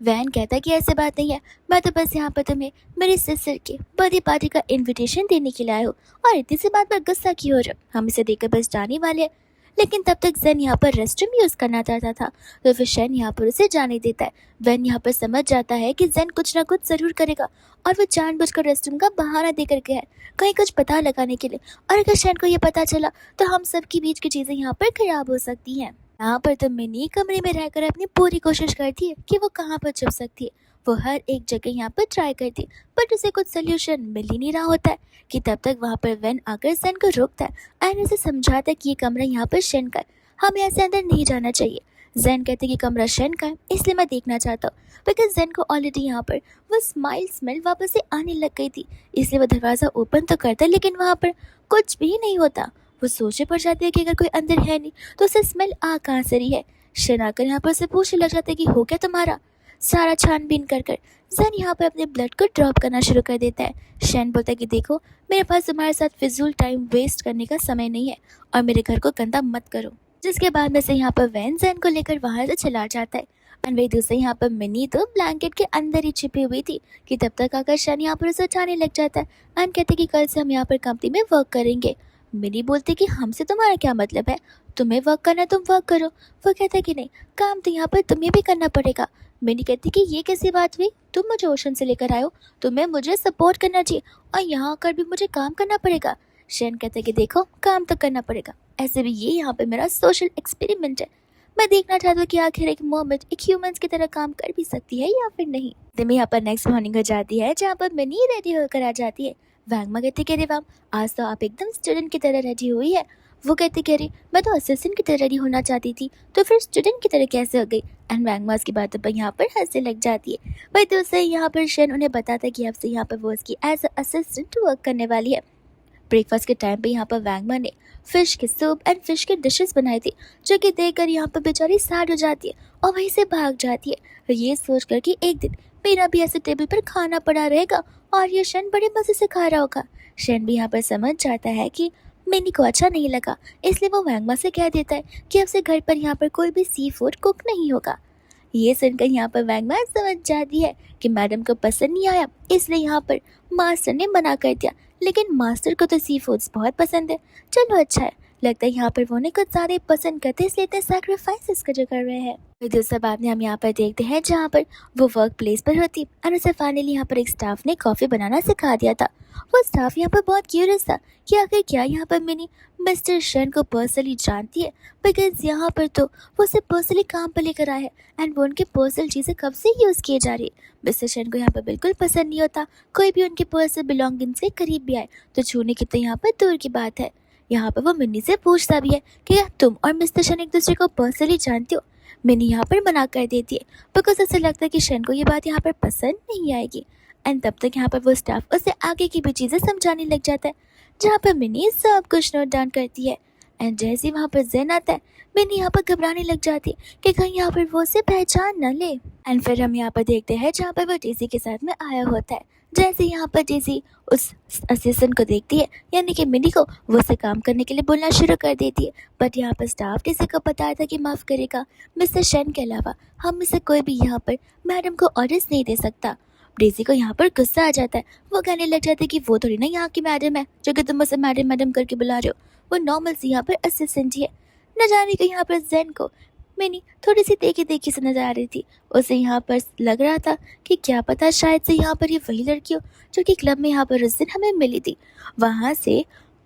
वैन कहता कि ऐसी बात नहीं है, मैं तो बस यहाँ पर तुम्हें मेरी सिस्टर के बर्थडे पार्टी का इनविटेशन देने के लिए आया हूँ और इतनी सी बात पर गुस्सा क्यों हो रहा, हम इसे देकर बस जाने वाले हैं। लेकिन तब तक जैन यहाँ पर रेस्टरूम यूज़ करना चाहता था तो फिर शैन यहाँ पर उसे जाने देता है। वैन यहाँ पर समझ जाता है कि जैन कुछ ना कुछ ज़रूर करेगा और वो जानबूझकर रेस्टरूम का बहाना देकर गया है कहीं कुछ पता लगाने के लिए। और अगर शैन को ये पता चला तो हम सबके बीच की चीज़ें यहाँ पर खराब हो सकती हैं। यहाँ पर तो मिनी कमरे में रहकर अपनी पूरी कोशिश करती है कि वो कहाँ पर छुप सकती है। वो हर एक जगह यहाँ पर ट्राई करती है बट उसे कुछ सोल्यूशन मिल ही नहीं रहा होता है कि तब तक वहाँ पर वेन आकर जैन को रोकता है एंड उसे समझाता है कि ये कमरा यहाँ पर शेन का है, हमें ऐसे अंदर नहीं जाना चाहिए। जैन कहते कि कमरा शेन का है इसलिए मैं देखना चाहता हूँ बिकॉज जैन को ऑलरेडी यहाँ पर वो स्मेल वापस से आने लग गई थी इसलिए वो दरवाज़ा ओपन तो करता है लेकिन वहाँ पर कुछ भी नहीं होता। वो सोचे पड़ जाती है कि अगर कोई अंदर है नहीं तो उसे स्मेल आ कहाँ से रही है। शन आकर यहाँ पर से पूछने लग जाते कि हो क्या तुम्हारा। सारा छानबीन कर कर जैन यहाँ पर अपने ब्लड को ड्रॉप करना शुरू कर देता है। शैन बोलता है कि देखो मेरे पास तुम्हारे साथ फिजूल टाइम वेस्ट करने का समय नहीं है और मेरे घर को गंदा मत करो। जिसके बाद में से यहाँ पर वैन जैन को लेकर वहाँ से चला जाता है। एंड वही दूसरे यहाँ पर मिनी तो ब्लैंकेट के अंदर ही छिपी हुई थी कि तब तक आकर शैन यहाँ पर उसे उठाने लग जाता है एंड कहते कि कल से हम यहाँ पर कंपनी में वर्क करेंगे। मिनी बोलती कि हमसे तुम्हारा क्या मतलब है, तुम्हें वर्क करना तुम वर्क करो। वो कहता है कि नहीं काम तो यहाँ पर तुम्हें भी करना पड़ेगा। मिनी कहती कि ये कैसी बात हुई, तुम मुझे ओशन से लेकर आए हो, तुम्हें मुझे सपोर्ट करना चाहिए और यहाँ आकर भी मुझे काम करना पड़ेगा। शैन कहता है कि देखो काम तो करना पड़ेगा, ऐसे भी ये यहाँ पे मेरा सोशल एक्सपेरिमेंट है, मैं देखना चाहता हूँ कि आखिर एक मोमेंट एक ह्यूमंस की तरह काम कर भी सकती है या फिर नहीं। दिन में यहाँ पर नेक्स्ट मॉर्निंग हो जाती है जहाँ पर मिनी रेडी होकर आ जाती है। वैंगमा कहती कि अरे वाम आज तो आप एकदम स्टूडेंट की तरह रेडी हुई है। वो कहती कि अरे मैं तो असिस्टेंट की तरह रेडी होना चाहती थी तो फिर स्टूडेंट की तरह कैसे हो गई। एंड वैंगमा की बातों पर यहाँ पर हंसने लग जाती है। वही तो उससे यहाँ पर शेन उन्हें बताता है कि अब से यहाँ पर वो उसकी एज असिस्टेंट वर्क करने वाली है। ब्रेकफास्ट के टाइम पे यहाँ पर वैंगमा ने फिश के सूप एंड फिश के डिशेस बनाई थी जो कि देखकर यहाँ पर बेचारी सैड हो जाती है और वहीं से भाग जाती है और ये सोच कर कि एक दिन मेरा भी ऐसे टेबल पर खाना पड़ा रहेगा और ये शन बड़े मज़े से खा रहा होगा। शन भी यहाँ पर समझ जाता है कि मिनी को अच्छा नहीं लगा इसलिए वो वैंगमा से कह देता है कि अब से घर पर यहाँ पर कोई भी सी फूड कुक नहीं होगा। ये सुनकर यहाँ पर वैंगमा समझ जाती है कि मैडम को पसंद नहीं आया इसलिए यहाँ पर मास्टर ने मना कर दिया, लेकिन मास्टर को तो सी फूड्स बहुत पसंद है। चलो अच्छा है, लगता है यहाँ पर वो कुछ ज़्यादा ही पसंद करते हैं इसलिए इतने सैक्रिफाइसेस का जो कर रहे हैं। फिर दूसरा बात में हम यहाँ पर देखते हैं जहाँ पर वो वर्क प्लेस पर होती और उसे फाइनली यहाँ पर एक स्टाफ ने कॉफ़ी बनाना सिखा दिया था। वो स्टाफ यहाँ पर बहुत क्यूरियस था कि आखिर क्या यहाँ पर मिनी मिस्टर शन को पर्सनली जानती है बिकॉज यहाँ पर तो वो उसे पर्सनली काम पर लेकर आए हैं एंड वो उनके पर्सनल चीज़ें कब से यूज़ किए जा रही है। मिस्टर शन को यहाँ पर बिल्कुल पसंद नहीं होता कोई भी उनके पर्सनल बिलोंगिंग्स के करीब भी आए तो छूने की तो यहाँ पर दूर की बात है। यहाँ पर वो मिनी से पूछता भी है कि क्या तुम और मिस्टर शन एक दूसरे को पर्सनली जानते हो। मिनी यहाँ पर मना कर देती है बिकॉज उसे लगता है कि शन को ये बात यहाँ पर पसंद नहीं आएगी। एंड तब तक यहाँ पर वो स्टाफ उसे आगे की भी चीज़ें समझाने लग जाता है जहाँ पर मिनी सब कुछ नोट डाउन करती है। एंड जैसे ही वहाँ पर जेन आता है मिनी यहाँ पर घबराने लग जाती है कि कहीं यहाँ पर वो उसे पहचान न ले। एंड फिर हम यहाँ पर देखते हैं जहाँ पर वो डेज़ी के साथ में आया होता है। जैसे यहाँ पर डेज़ी उस असिस्टेंट को देखती है यानी कि मिनी को, वो उसे काम करने के लिए बोलना शुरू कर देती है बट यहाँ पर स्टाफ डेज़ी को बताया था कि माफ़ करेगा मिस्टर शन के अलावा हम में से कोई भी यहाँ पर मैडम को ऑर्डर्स नहीं दे सकता। डेज़ी को यहाँ पर गुस्सा आ जाता है, वो कहने लग जाता है कि वो थोड़ी ना यहाँ की मैडम है जो कि तुम उसे मैडम मैडम करके बुला रहे हो, वो नॉर्मल सी यहाँ पर असिस्टेंट ही है। न जाने को यहाँ पर जेन को मिनी थोड़ी सी देखी से नजर आ रही थी। उसे यहाँ पर लग रहा था कि क्या पता शायद से यहाँ पर ये वही लड़की हो जो कि क्लब में यहाँ पर उस दिन हमें मिली थी। वहाँ से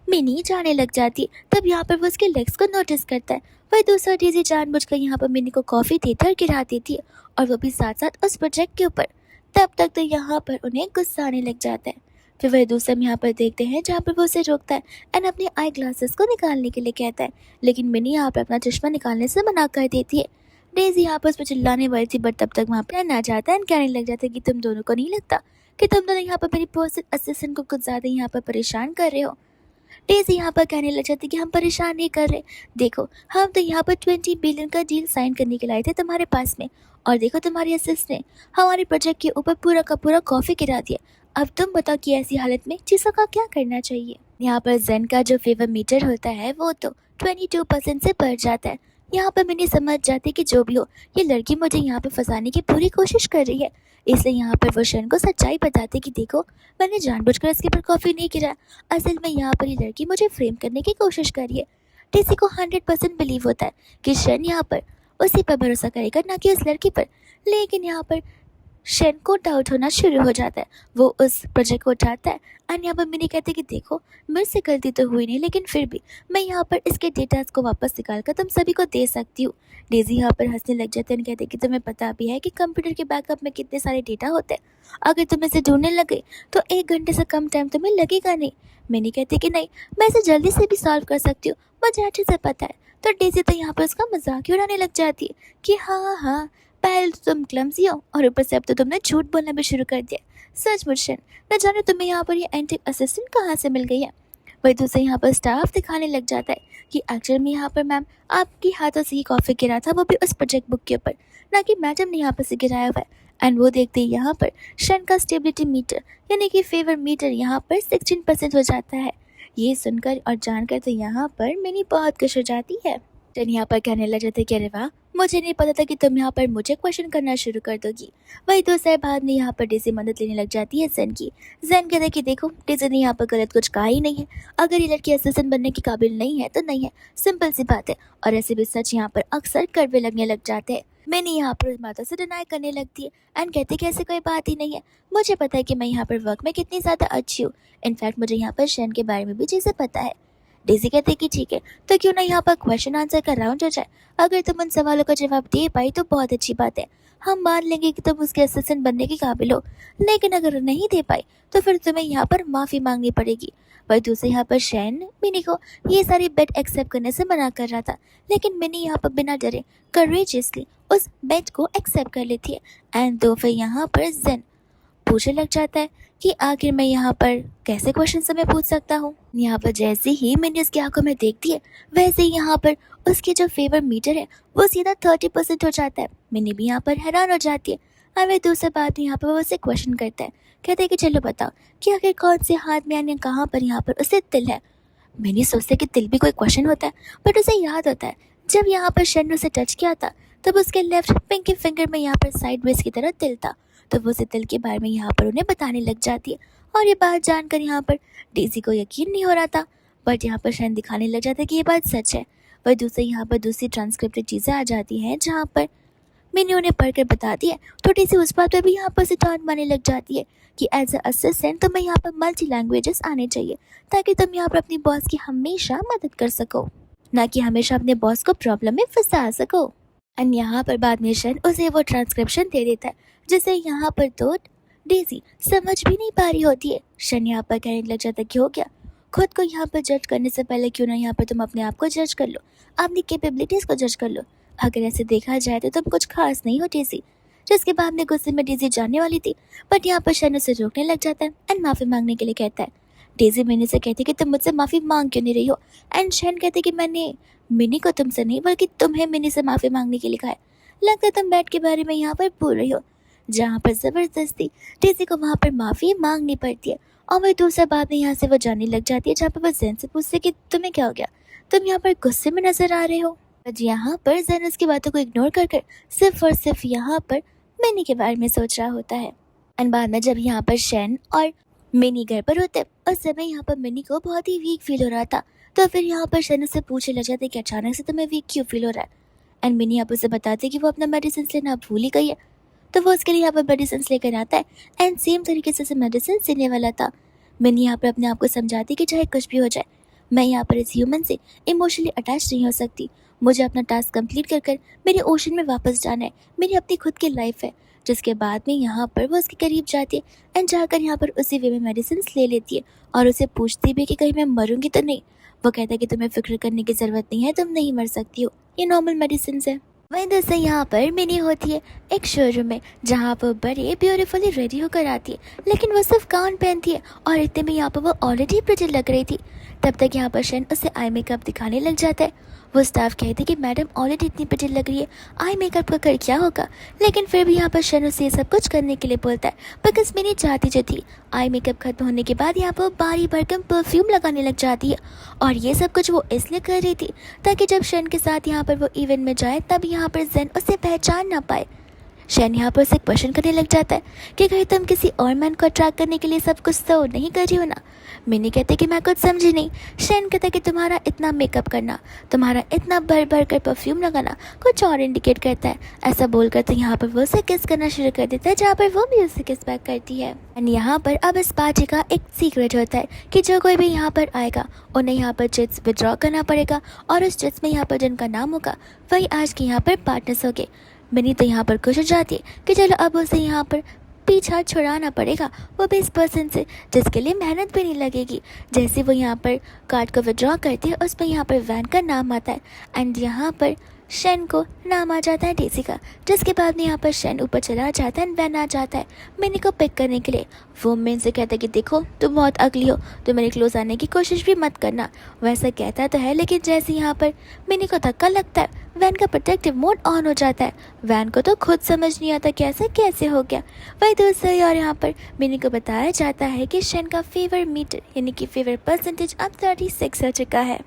मिनी जाने लग जाती है। तब यहाँ पर वो उसके लेग्स को नोटिस करता है। वह दूसरा डेज़ी जानबूझकर यहाँ पर मिनी को कॉफ़ी देती है और गिरा देती है, और वो भी साथ साथ उस प्रोजेक्ट के ऊपर। तब तक तो यहाँ पर उन्हें गुस्सा आने लग जाता है। फिर वह दूसरा हम यहाँ पर देखते हैं जहाँ पर वो उसे रोकता है एंड अपने आई ग्लासेस को निकालने के लिए कहता है, लेकिन मिनी यहाँ पर अपना चश्मा निकालने से मना कर देती है। डेज़ी यहाँ पर उस पर चिल्लाने वाली थी, बट तब तक वहाँ पर आ जाता है एंड कहने लग जाता है कि तुम दोनों को नहीं लगता कि तुम दोनों यहाँ पर मेरी पर्सनल असिस्टेंट को कुछ ज़्यादा यहाँ पर परेशान कर रहे हो। डेज़ी यहाँ पर कहने लग जाती कि हम परेशान नहीं कर रहे, देखो हम तो यहाँ पर 20 बिलियन का डील साइन करने के लाए थे तुम्हारे पास में, और देखो तुम्हारी असिस्टेंट ने हमारे प्रोजेक्ट के ऊपर पूरा का पूरा कॉफ़ी गिरा दिया। अब तुम बताओ कि ऐसी हालत में चीज़ों का क्या करना चाहिए। यहाँ पर जेन का जो फेवर मीटर होता है वो तो 22% से बढ़ जाता है। यहाँ पर मैंने समझ जाती कि जो भी हो, ये लड़की मुझे यहाँ पर फंसाने की पूरी कोशिश कर रही है। इसलिए यहाँ पर वो शन को सच्चाई बताते कि देखो मैंने जानबूझकर इसके ऊपर कॉफ़ी नहीं गिरा, असल में यहाँ पर ये लड़की मुझे फ्रेम करने की कोशिश कर रही है। टीसी को 100% बिलीव होता है कि शन यहाँ पर उसी पर भरोसा करेगा, ना कि उस लड़की पर। लेकिन यहाँ पर शन को डाउट होना शुरू हो जाता है। वो उस प्रोजेक्ट को उठाता है एंड यहाँ पर मिनी कहते कि देखो मेरे से गलती तो हुई नहीं, लेकिन फिर भी मैं यहाँ पर इसके डेटास को वापस निकाल कर तुम सभी को दे सकती हूँ। डेज़ी यहाँ पर हंसने लग जाते हैं, कहते कि तुम्हें पता भी है कि कंप्यूटर के बैकअप में कितने सारे डेटा होते हैं, अगर तुम इसे ढूंढने लगे तो 1 घंटे से कम टाइम तुम्हें लगेगा नहीं। मिनी कहते कि नहीं, मैं इसे जल्दी से भी सॉल्व कर सकती हूँ, मुझे अच्छे से पता है। तो डेज़ी तो यहाँ पर उसका मजाक ही उड़ाने लग जाती है कि हाँ हाँ, पहले तो तुम क्लमसी हो और ऊपर से अब तो तुमने झूठ बोलना भी शुरू कर दिया। सचमुच शन, न जाने तुम्हें यहाँ पर ये एंटी असिस्टेंट कहाँ से मिल गई है। वही दूसरे यहाँ पर स्टाफ दिखाने लग जाता है कि एक्चुअल में यहाँ पर मैम आपके हाथों से ही कॉफ़ी गिरा था, वो भी उस प्रोजेक्ट बुक के ऊपर, ना कि मैडम ने यहाँ पर से गिराया हुआ है। एंड वो देखते ही यहाँ पर शन का स्टेबिलिटी मीटर यानी कि फेवर मीटर यहाँ पर 16% हो जाता है। ये सुनकर और जानकर तो यहाँ पर मिनी बहुत खुश हो जाती है। टन यहाँ पर कहने लग जाते कि अरे वाह, मुझे नहीं पता था कि तुम यहाँ पर मुझे क्वेश्चन करना शुरू कर दोगी। वही तो सर बाद में यहाँ पर डेज़ी मदद लेने लग जाती है जेन की। जेन कहते कि देखो डेज़ी ने यहाँ पर गलत कुछ कहा ही नहीं है, अगर ये लड़की असिस्टेंट बनने के काबिल नहीं है तो नहीं है, सिंपल सी बात है। और ऐसे भी सच यहाँ पर अक्सर कड़वे लगने लग जाते हैं। मैंने यहाँ पर उस माता से डिनाई करने लगती है एंड कहते कि ऐसे कोई बात ही नहीं है, मुझे पता है कि मैं यहाँ पर वर्क में कितनी ज़्यादा अच्छी हूँ। इनफैक्ट मुझे यहाँ पर शन के बारे में भी चीज़ें पता है। डेज़ी कहते कि ठीक है, तो क्यों ना यहाँ पर क्वेश्चन आंसर का राउंड हो जाए। अगर तुम उन सवालों का जवाब दे पाई तो बहुत अच्छी बात है, हम मान लेंगे कि तुम उसके असिस्टेंट बनने के काबिल हो। लेकिन अगर नहीं दे पाई तो फिर तुम्हें यहाँ पर माफ़ी मांगनी पड़ेगी। वही दूसरे यहाँ पर शैन मिनी को ये सारी बेट एक्सेप्ट करने से मना कर रहा था, लेकिन मिनी यहाँ पर बिना डरे करेजियसली उस बेट को एक्सेप्ट कर लेती है। एंड तो फिर यहाँ पर जेन पूछने लग जाता है कि आखिर मैं यहाँ पर कैसे क्वेश्चन से मैं पूछ सकता हूँ। यहाँ पर जैसे ही मैंने उसकी आंखों में देखती है वैसे ही यहाँ पर उसके जो फेवर मीटर है वो सीधा 30% हो जाता है। मिनी भी यहाँ पर हैरान हो जाती है। हमें दूसरे बात में यहाँ पर वो उसे क्वेश्चन करता है, कहते हैं कि चलो बताओ कि आखिर कौन से हाथ में यानी कहाँ पर यहाँ पर उसे तिल है। मिनी सोचते कि तिल भी कोई क्वेश्चन होता है, बट उसे याद होता है जब यहाँ पर शन उसे टच किया था तब उसके लेफ्ट पिंकी फिंगर में यहाँ पर साइड वेज की तरह तिल था। तो वो उसे तिल के बारे में यहाँ पर उन्हें बताने लग जाती है, और ये बात जानकर यहाँ पर डेज़ी को यकीन नहीं हो रहा था, बट यहाँ पर शन दिखाने लग जाता है कि ये बात सच है। वह दूसरे यहाँ पर दूसरी ट्रांसक्रिप्टेड चीज़ें आ जाती हैं जहाँ पर मैंने उन्हें पढ़कर बता दिया। तो डेज़ी उस बात पर भी यहाँ पर से टॉन्ट मारने लग जाती है कि एज अ असिस्टेंट तुम्हें यहाँ पर मल्टी लैंग्वेजेस आने चाहिए, ताकि तुम यहाँ पर अपनी बॉस की हमेशा मदद कर सको, ना कि हमेशा अपने बॉस को प्रॉब्लम में फंसा सको। एंड यहाँ पर बाद में शन उसे वो ट्रांसक्रिप्शन दे देता है, जिसे यहाँ पर तो डेज़ी समझ भी नहीं पा रही होती है। शन यहाँ पर कहने लग जाता है कि हो गया, खुद को यहाँ पर जज करने से पहले क्यों ना यहाँ पर तुम अपने आप को जज कर लो, अपनी कैपेबिलिटीज़ को जज कर लो। अगर ऐसे देखा जाए तो तुम कुछ खास नहीं हो डेज़ी। जिसके बाद में गुस्से में डेज़ी जाने वाली थी, बट यहाँ पर शन उसे रोकने लग जाता है एंड माफ़ी मांगने के लिए कहता है। डेज़ी मिनी से कहती कि तुम मुझसे माफ़ी मांग क्यों नहीं रही हो। एंड शन कहते कि मैंने मिनी को तुमसे नहीं बल्कि तुम्हें मिनी से माफ़ी मांगने के लिए कहा है। लगता है तुम बैट के बारे में यहाँ पर भूल रही हो, जहाँ पर ज़बरदस्ती डेज़ी को वहाँ पर माफ़ी मांगनी पड़ती है। और वही दूसरा बात में यहाँ से वो जाने लग जाती है, जहाँ पर वो जैन से पूछते कि तुम्हें क्या हो गया, तुम यहाँ पर गुस्से में नजर आ रहे हो। यहाँ पर जैन उसकी बातों को इग्नोर कर सिर्फ और सिर्फ यहाँ पर मिनी के बारे में सोच रहा होता है। एंड बाद में जब यहाँ पर शैन और मिनी घर पर होते उस समय यहाँ पर मिनी को बहुत ही वीक फील हो रहा था। तो फिर यहाँ पर शैन उससे पूछने लग जाते कि अचानक से तुम्हें वीक क्यों फील हो रहा है। एंड मिनी यहाँ पर उसे बताते कि वो अपना मेडिसिन लेना भूल ही गई है, तो वो उसके लिए यहाँ पर मेडिसिन लेकर आता है एंड सेम तरीके से मेडिसिन लेने वाला था। मिनी यहाँ पर अपने आप को समझाती कि चाहे कुछ भी हो जाए मैं यहाँ पर इस ह्यूमन से इमोशनली अटैच नहीं हो सकती। मुझे अपना टास्क कंप्लीट कर कर मेरे ओशन में वापस जाना है। मेरी अपनी खुद की लाइफ है। जिसके बाद में यहाँ पर वो उसके करीब जाती है एंड जाकर यहाँ पर उसी वे में मेडिसिन ले लेती है और उसे पूछती भी कि कहीं मैं मरूंगी तो नहीं। वो कहता है कि तुम्हें फिक्र करने की ज़रूरत नहीं है, तुम नहीं मर सकती हो, ये नॉर्मल मेडिसिन है। वहीं दोस्तों यहाँ पर मिनी होती है एक शोरूम में, जहाँ पर बड़े ब्यूटीफुली रेडी होकर आती है, लेकिन वो सिर्फ गाउन पहनती है और इतने में यहाँ पर वो ऑलरेडी प्रिटी लग रही थी। तब तक यहाँ पर शन उसे आई मेकअप दिखाने लग जाता है। वो स्टाफ कहती है कि मैडम ऑलरेडी इतनी प्रिटी लग रही है, आई मेकअप का कर क्या होगा। लेकिन फिर भी यहाँ पर शन उसे ये सब कुछ करने के लिए बोलता है, बिकॉज मिनी चाहती जो थी आई मेकअप खत्म होने के बाद यहाँ पर बारी भरकम परफ्यूम लगाने लग जाती है। और ये सब कुछ वो इसलिए कर रही थी ताकि जब शन के साथ यहाँ पर वो इवेंट में जाए तब यहाँ पर जेन उसे पहचान ना पाए। शन यहाँ पर उसे क्वेश्चन करने लग जाता है कि कहीं तुम किसी और मैन को अट्रैक्ट करने के लिए सब कुछ तो नहीं कर रही हो ना। मिनी कहते कि मैं कुछ समझी नहीं। शन कहता कि तुम्हारा इतना मेकअप करना, तुम्हारा इतना भर भर कर परफ्यूम लगाना कुछ और इंडिकेट करता है। ऐसा बोलकर तो यहाँ पर वो उसे किस करना शुरू कर देता है, जहाँ पर वो भी उसे किस बैक करती है। एंड यहाँ पर अब इस पार्टी का एक सीक्रेट होता है कि जो कोई भी यहाँ पर आएगा उन्हें यहाँ पर चिट्स विड्रॉ करना पड़ेगा और उस चिट्स में यहाँ पर जिनका नाम होगा वही आज के यहाँ पर पार्टनर्स होंगे। मिनी तो यहाँ पर खुश हो जाती है कि चलो अब उसे यहाँ पर पीछा छुड़ाना पड़ेगा, वो भी इस पर्सन से जिसके लिए मेहनत भी नहीं लगेगी। जैसे वो यहाँ पर कार्ड को विड्रॉ करती है उसमें यहाँ पर वैन का नाम आता है एंड यहाँ पर शन को नाम आ जाता है डेजी का। जिसके बाद में यहाँ पर शन ऊपर चला जाता है एंड वैन आ जाता है मिनी को पिक करने के लिए। वो मेन से कहता है कि देखो तुम बहुत अगली हो, तुम मेरे क्लोज आने की कोशिश भी मत करना। वैसा कहता तो है, लेकिन जैसे यहाँ पर मिनी को धक्का लगता है वैन का प्रोटेक्टिव मोड ऑन हो जाता है। वैन को तो खुद समझ नहीं आता कि ऐसा कैसे हो गया। वही दूसरी और यहाँ पर मिनी को बताया जाता है कि शन का फेवर मीटर यानी कि फेवर परसेंटेज अब 36 हो चुका है।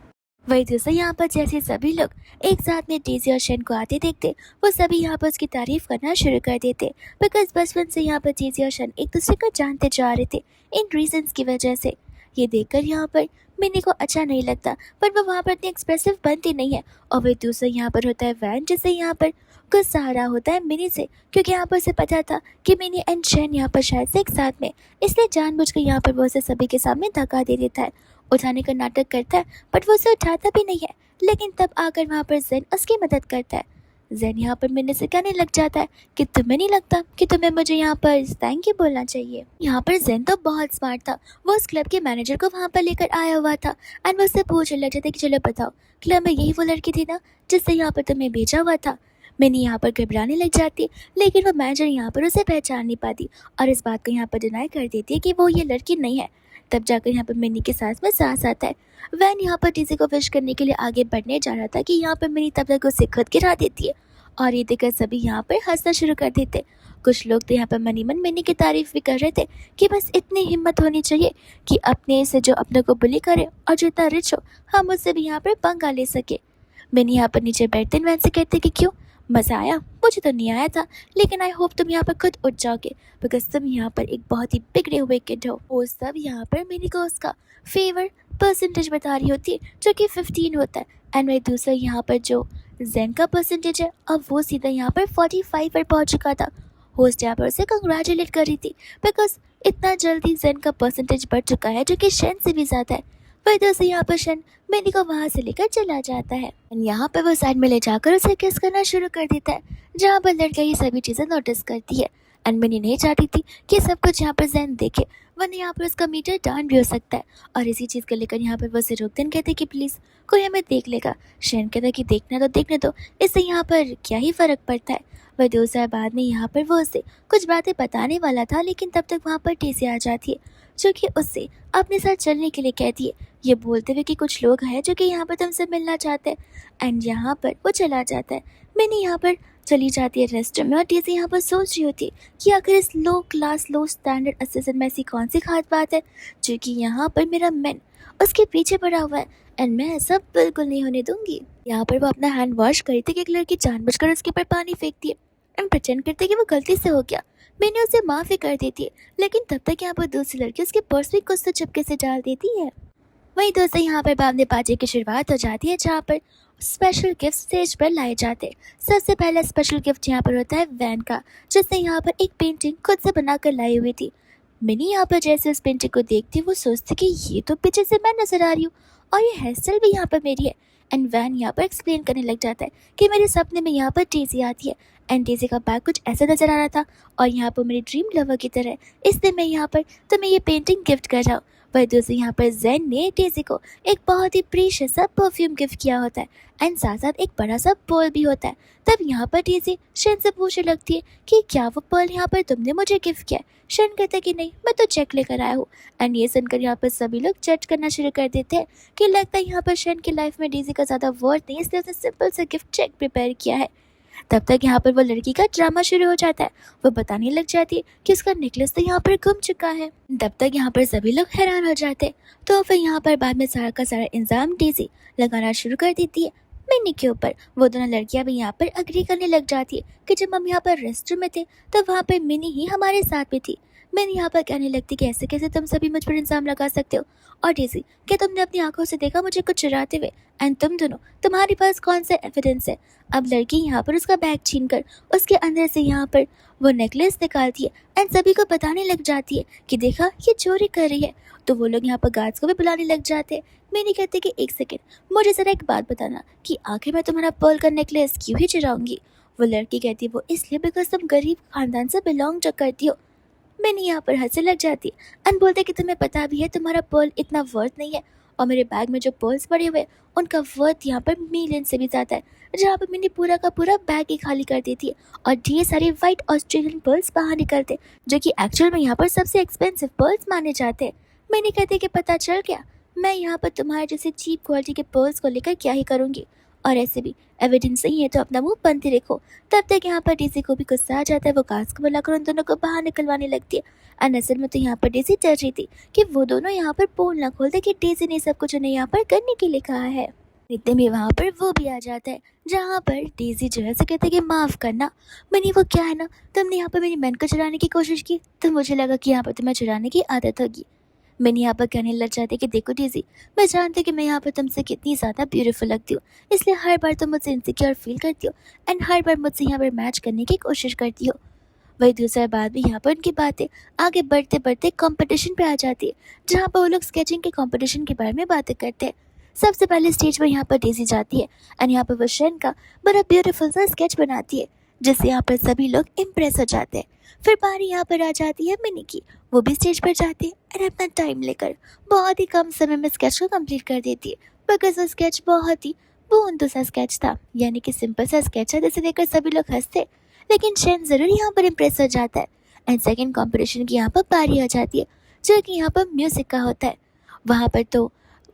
वही दूसरा यहाँ पर जैसे सभी लोग एक साथ में डेजी और शन को आते देखते वो सभी यहाँ पर उसकी तारीफ करना शुरू कर देते, बिकॉज बचपन से यहाँ पर डेजी और शन एक दूसरे को जानते जा रहे थे इन रीजंस की वजह से। ये देखकर यहाँ पर मिनी को अच्छा नहीं लगता, पर वो वहाँ पर इतनी एक्सप्रेसिव बनती नहीं है। और वही दूसरा यहाँ पर होता है वैन, जिससे यहाँ पर गुस्सा आ रहा होता है मिनी से, क्योंकि यहाँ पर उसे पता था कि मिनी एंड शन यहाँ पर शायद से एक साथ में, इसलिए जानबूझकर यहाँ पर वो उसे सभी के सामने धक्का दे देता है, उठाने का नाटक करता है, बट वो उसे उठाता भी नहीं है। लेकिन तब आकर वहाँ पर जेन उसकी मदद करता है। जेन यहाँ पर मिनी से कहने लग जाता है कि तुम्हें नहीं लगता कि तुम्हें मुझे यहाँ पर थैंक यू बोलना चाहिए। यहाँ पर जेन तो बहुत स्मार्ट था, वो उस क्लब के मैनेजर को वहाँ पर लेकर आया हुआ था एंड वो उससे पूछने लग जाता है कि चलो बताओ क्लब में यही वो लड़की थी ना जिससे यहाँ पर तुम्हें भेजा हुआ था। मिनी यहाँ पर घबराने लग जाती है, लेकिन वो मैनेजर यहाँ पर उसे पहचान नहीं पाती और इस बात को यहाँ पर डिनाई कर देती है कि वो ये लड़की नहीं है। तब जाकर यहाँ पर मिनी के सांस में सांस आता है। वैन यहाँ पर टीसी को विश करने के लिए आगे बढ़ने जा रहा था कि यहाँ पर मिनी तब तक उसे खुद गिरा देती है और ये देखकर सभी यहाँ पर हंसना शुरू कर देते। कुछ लोग तो यहाँ पर मनी मन मिनी की तारीफ भी कर रहे थे कि बस इतनी हिम्मत होनी चाहिए कि अपने से जो अपने को बुली करे और जो इतना रिच हो हम उससे भी यहाँ पर पंगा ले सके। मिनी यहाँ पर नीचे बैठते वैन से कहते कि क्यों मज़ा आया? मुझे तो नहीं आया था, लेकिन आई होप तुम यहाँ पर खुद उठ जाओगे, बिकॉज तुम यहाँ पर एक बहुत ही बिगड़े हुए किड हो। वो सब यहाँ पर मिनी को उसका फेवर परसेंटेज बता रही होती है जो कि 15 होता है एंड वही दूसरा यहाँ पर जो जेन का परसेंटेज है अब वो सीधा यहाँ पर 45 पर पहुँच चुका था। होस्ट यहाँ पर उसे कंग्रेचुलेट कर रही थी बिकॉज इतना जल्दी जेन का परसेंटेज बढ़ चुका है जो कि शन से भी ज़्यादा है। वही दूसरी यहाँ पर शन मिनी को वहाँ से लेकर चला जाता है। यहाँ पर वो साइड में ले जाकर उसे किस करना शुरू कर देता है, जहाँ पर लड़कियाँ ये सभी चीज़ें नोटिस करती है एंड मिनी नहीं चाहती थी कि सब कुछ यहाँ पर जेन देखे, वरना यहाँ पर उसका मीटर डाउन भी हो सकता है। और इसी चीज़ को लेकर यहाँ पर वो उसे रोकते कहते कि प्लीज़ कोई हमें देख लेगा। शन कहता कि देखने दो, इससे यहाँ पर क्या ही फ़र्क पड़ता है। वह 2 साल बाद में यहाँ पर वो उसे कुछ बातें बताने वाला था, लेकिन तब तक वहाँ पर टीसी आ जाती है जो कि उससे अपने साथ चलने के लिए कहती है, ये बोलते हुए कि कुछ लोग हैं जो कि यहाँ पर तुमसे मिलना चाहते हैं एंड यहाँ पर वो चला जाता है। मिनी यहाँ पर चली जाती है रेस्टोरेंट में और टीसी यहाँ पर सोच रही होती है कि आखिर इस लो क्लास लो स्टैंडर्ड असिस्टेंट में ऐसी कौन सी खास बात है जो कि यहाँ पर मेरा मैन उसके पीछे पड़ा हुआ है एंड मैं ऐसा बिल्कुल नहीं होने दूंगी। यहाँ पर वो अपना हैंड वॉश करती कि एक लड़की जानबूझकर उसके ऊपर पानी फेंकती है एंड प्रिटेंड करती है कि वो गलती से हो गया। मैंने उसे माफ़ी कर देती है, लेकिन तब तक यहाँ पर दूसरी लड़की उसके पर्स में कुछ तो चुपके से डाल देती है। वहीं दोस्तों यहाँ पर बामने पार्टी की शुरुआत हो जाती है, जहाँ पर स्पेशल गिफ्ट स्टेज पर लाए जाते हैं। सबसे पहला स्पेशल गिफ्ट यहाँ पर होता है वैन का, जिसने यहाँ पर एक पेंटिंग खुद से बनाकर लाई हुई थी। मिनी यहाँ पर जैसे उस पेंटिंग को देखती वो सोचती कि ये तो पीछे से मैं नजर आ रही हूँ और ये हेयर स्टाइल भी यहाँ पर मेरी है। एंड वैन यहाँ पर एक्सप्लेन करने लग जाता है कि मेरे सपने में यहाँ पर डेज़ी आती है एंड डेज़ी का बैग कुछ ऐसा नजर आ रहा था और यहाँ पर मेरी ड्रीम लवर की तरह, इसलिए मैं यहाँ पर तुम्हें ये पेंटिंग गिफ्ट कर रहा हूँ। वही दूसरी यहाँ पर जैन ने डेज़ी को एक बहुत ही प्रीशियस सा परफ्यूम गिफ्ट किया होता है एंड साथ साथ एक बड़ा सा पर्ल भी होता है। तब यहाँ पर डेज़ी शेन से पूछने लगती है कि क्या वो पर्ल यहाँ पर तुमने मुझे गिफ्ट किया है। शेन कहते हैं कि नहीं, मैं तो चेक लेकर आया हूँ। एंड ये सुनकर यहाँ पर सभी लोग जज करना शुरू कर देते हैं कि लगता है यहाँ पर शेन की लाइफ में डेज़ी का ज़्यादा वर्थ नहीं, इसलिए उसने सिंपल सा गिफ्ट चेक प्रिपेयर किया है। तब तक यहाँ पर वो लड़की का ड्रामा शुरू हो जाता है। वो बताने लग जाती है कि उसका नेकलेस तो यहाँ पर गुम चुका है। तब तक यहाँ पर सभी लोग हैरान हो जाते हैं। तो फिर यहाँ पर बाद में सारा का सारा इंजाम डेज़ी लगाना शुरू कर देती है मिनी के ऊपर। वो दोनों लड़कियां भी यहाँ पर अग्री करने लग जाती है कि जब हम यहाँ पर रेस्टरूम में थे तो वहाँ पर मिनी ही हमारे साथ में थी। मैंने यहाँ पर कहने लगती कि ऐसे कैसे तुम सभी मुझ पर इंजाम लगा सकते हो। और डेज़ी, क्या तुमने अपनी आंखों से देखा मुझे कुछ चुराते हुए? एंड तुम दोनों, तुम्हारे पास कौन सा एविडेंस है? अब लड़की यहाँ पर उसका बैग छीन कर उसके अंदर से यहाँ पर वो नेकलेस निकालती है एंड सभी को बताने लग जाती है कि देखा, ये चोरी कर रही है। तो वो लोग यहाँ पर गार्ड्स को भी बुलाने लग जाते हैं। मैंने कहते कि एक सेकेंड, मुझे ज़रा एक बात बताना कि आखिर मैं तुम्हारा पर्ल का नेकलेस क्यों ही चुराऊंगी? वो लड़की कहती वो इसलिए बिकॉज तुम गरीब खानदान से बिलोंग जो करती हो। मैंने यहाँ पर हंसने लग जाती है एंड बोलते कि तुम्हें पता भी है तुम्हारा पर्ल इतना वर्थ नहीं है और मेरे बैग में जो पर्ल्स पड़े हुए उनका वर्थ यहाँ पर मिलियन से भी ज़्यादा है। जहाँ पर मैंने पूरा का पूरा बैग ही खाली कर देती है और ढेर सारे वाइट ऑस्ट्रेलियन पर्ल्स बाहर निकलते जो कि एक्चुअल में यहाँ पर सबसे एक्सपेंसिव पर्ल्स माने जाते हैं। मैंने कहते कि पता चल गया, मैं यहाँ पर तुम्हारे जैसे चीप क्वालिटी के पर्ल्स को लेकर क्या ही करूँगी, और ऐसे भी एविडेंस नहीं है तो अपना मुंह बंद ही रखो। तब तक यहाँ पर डेज़ी को भी गुस्सा आ जाता है। वो गार्ड्स को बुलाकर उन दोनों को बाहर निकलवाने लगती है। और असल में तो यहाँ पर डेज़ी डर रही थी कि वो दोनों यहाँ पर पोल ना खोल दे कि डेज़ी ने सब कुछ उन्हें यहाँ पर करने के लिए कहा है। इतने में वहाँ पर वो भी आ जाता है जहाँ पर डेज़ी जो है कहते हैं कि माफ़ करना मनी, वो क्या है ना, तुमने यहाँ पर मेरी मैन को चुराने की कोशिश की तो मुझे लगा कि यहाँ पर तुम्हें चुराने की आदत होगी। मैंने यहाँ पर कहने लग जाती कि देखो डेज़ी, मैं जानती हूँ कि मैं यहाँ पर तुमसे कितनी ज़्यादा ब्यूटीफुल लगती हूँ, इसलिए हर बार तुम मुझसे इनसिक्योर फील करती हो एंड हर बार मुझसे यहाँ पर मैच करने की कोशिश करती हो। वही दूसरा बात भी यहाँ पर उनकी बातें आगे बढ़ते बढ़ते कंपटीशन पे आ जाती है जहाँ पर वो लोग स्केचिंग के कंपटीशन के बारे में बातें करते हैं। सबसे पहले स्टेज पर यहाँ पर डेज़ी जाती है एंड यहाँ पर वो शेन का बड़ा ब्यूटीफुल सा स्केच बनाती है जिससे यहाँ पर सभी लोग इम्प्रेस हो जाते हैं। फिर बारी यहाँ पर आ जाती है मिनी की। वो भी स्टेज पर जाती है और अपना टाइम लेकर बहुत ही कम समय में स्केच को कंप्लीट कर देती है बिकॉज वो स्केच बहुत ही बूंदू सा स्केच था, यानी कि सिंपल सा स्केच है जिसे देखकर सभी लोग हंसते, लेकिन शेन जरूर यहाँ पर इम्प्रेस हो जाता है। एंड सेकेंड कॉम्पिटिशन की यहाँ पर बारी आ जाती है जो कि यहाँ पर म्यूजिक का होता है। वहाँ पर तो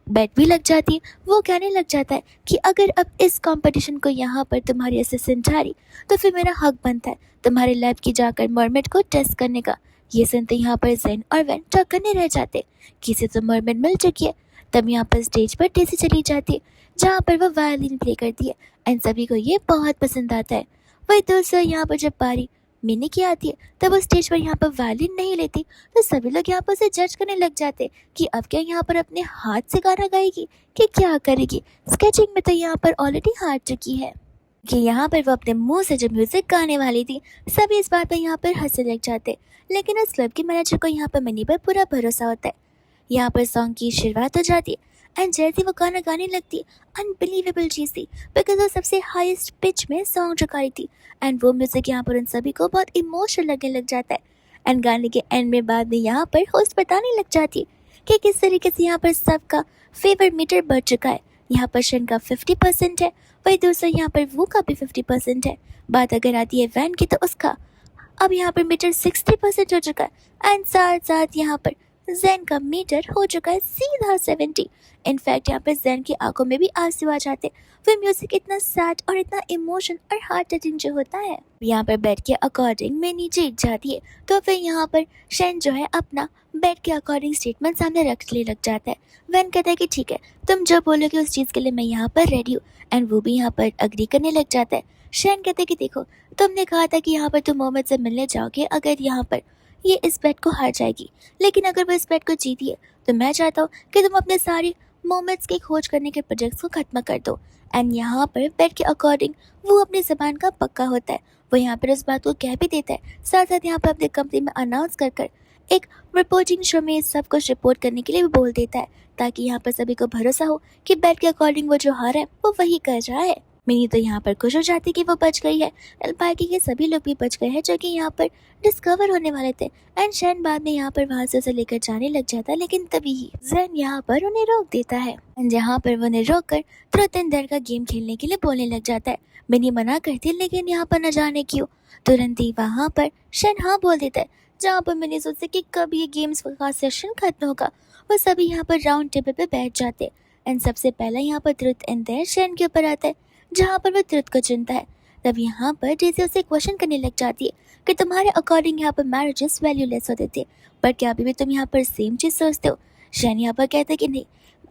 बेट भी लग जाती है। वो कहने लग जाता है कि अगर अब इस कंपटीशन को यहाँ पर तुम्हारी असिस्टेंट हारी तो फिर मेरा हक बनता है तुम्हारे लैब की जाकर मरमेड को टेस्ट करने का। ये सुनते यहाँ पर जेन और वैन टॉक करने रह जाते, किसी तो मरमेड मिल चुकी है। तब यहाँ पर स्टेज पर डेज़ी चली जाती है जहाँ पर वह वायलिन प्ले करती है एंड सभी को ये बहुत पसंद आता है। वही दूसरा यहाँ पर जब पारी मिनी की आती है तब वो स्टेज पर यहाँ पर वायलिन नहीं लेती तो सभी लोग यहाँ पर उसे जज करने लग जाते कि अब क्या यहाँ पर अपने हाथ से गाना गाएगी कि क्या करेगी। स्केचिंग में तो यहाँ पर ऑलरेडी हार चुकी है कि यहाँ पर वो अपने मुंह से जब म्यूजिक गाने वाली थी सभी इस बात पर यहाँ पर हंसने लग जाते, लेकिन उस क्लब के मैनेजर को यहाँ पर मिनी पर पूरा भरोसा होता है। यहाँ पर सॉन्ग की शुरुआत हो जाती है एंड जैसे वो गाना गाने लगती है अनबिलीवेबल चीज़ थी बिकॉज वो सबसे हाईएस्ट पिच में सॉन्ग जो गाई थी एंड वो म्यूजिक यहाँ पर उन सभी को बहुत इमोशनल लगने लग जाता है। एंड गाने के एंड में बाद में यहाँ पर होस्ट बताने लग जाती है कि किस तरीके से यहाँ पर सबका फेवर मीटर बढ़ चुका है। यहाँ पर शन का 50% है, वही दूसरा यहाँ पर वो का भी 50% है। बात अगर आती है वैन की तो उसका अब यहाँ पर मीटर 60% हो चुका है एंड साथ साथ यहाँ पर जैन का मीटर हो चुका है सीधा 70। इनफैक्ट यहाँ पर जैन की आंखों में भी आंसू आ जाते। फिर म्यूजिक इतना सैड और इतना इमोशन और हार्ट टचिंग जो होता है यहाँ पर बेड के अकॉर्डिंग में नीचे जाती है तो फिर यहाँ पर शेन जो है अपना बेड के अकॉर्डिंग स्टेटमेंट सामने रखने लग जाता है। वैन कहता है कि ठीक है, तुम जो बोलोगे उस चीज़ के लिए मैं यहाँ पर रेडी हूँ एंड वो भी यहाँ पर अग्री करने लग जाता है। शेन कहते हैं कि देखो, तुमने कहा था कि यहाँ पर तुम मोहम्मद से मिलने जाओगे अगर यहाँ पर ये इस बेट को हार जाएगी, लेकिन अगर वो इस बेट को जीती है तो मैं चाहता हूँ कि तुम अपने सारे मोमेंट्स की खोज करने के प्रोजेक्ट्स को खत्म कर दो। एंड यहाँ पर बेट के अकॉर्डिंग वो अपनी ज़बान का पक्का होता है। वो यहाँ पर उस बात को कह भी देता है, साथ साथ यहाँ पर अपने कंपनी में अनाउंस कर एक रिपोर्टिंग शो में सब कुछ रिपोर्ट करने के लिए भी बोल देता है, ताकि यहाँ पर सभी को भरोसा हो कि बेट के अकॉर्डिंग वो जो हार है वो वही कर रहा है। मिनी तो यहाँ पर खुश हो जाती कि वो बच गई है। बाकी के सभी लोग भी बच गए हैं जो कि यहाँ पर डिस्कवर होने वाले थे। एंड शैन बाद में यहाँ पर वहां से उसे लेकर जाने लग जाता है, लेकिन तभी ही जैन यहाँ पर उन्हें रोक देता है। एंड यहाँ पर वो उन्हें रोक कर ट्रुथ एंड डेयर का गेम खेलने के लिए बोलने लग जाता है। मिनी मना करती है, लेकिन यहाँ पर न जाने क्यों तुरंत ही वहाँ पर शैन हाँ बोल देता है। जहाँ पर मैंने सोचा कि कब ये गेम्स का सेशन खत्म होगा, वो सभी यहाँ पर राउंड टेबल पे बैठ जाते हैं। एंड सबसे पहला यहाँ पर ट्रुथ एंड डेयर शैन के ऊपर आता है, जहाँ पर वो ट्रुथ को चुनता है। तब यहाँ पर डेज़ी उसे क्वेश्चन करने लग जाती है कि तुम्हारे अकॉर्डिंग यहाँ पर मैरिजेस वैल्यूलेस होते थे, पर क्या अभी भी तुम यहाँ पर सेम चीज़ सोचते हो? शैन यहाँ पर कहते कि नहीं,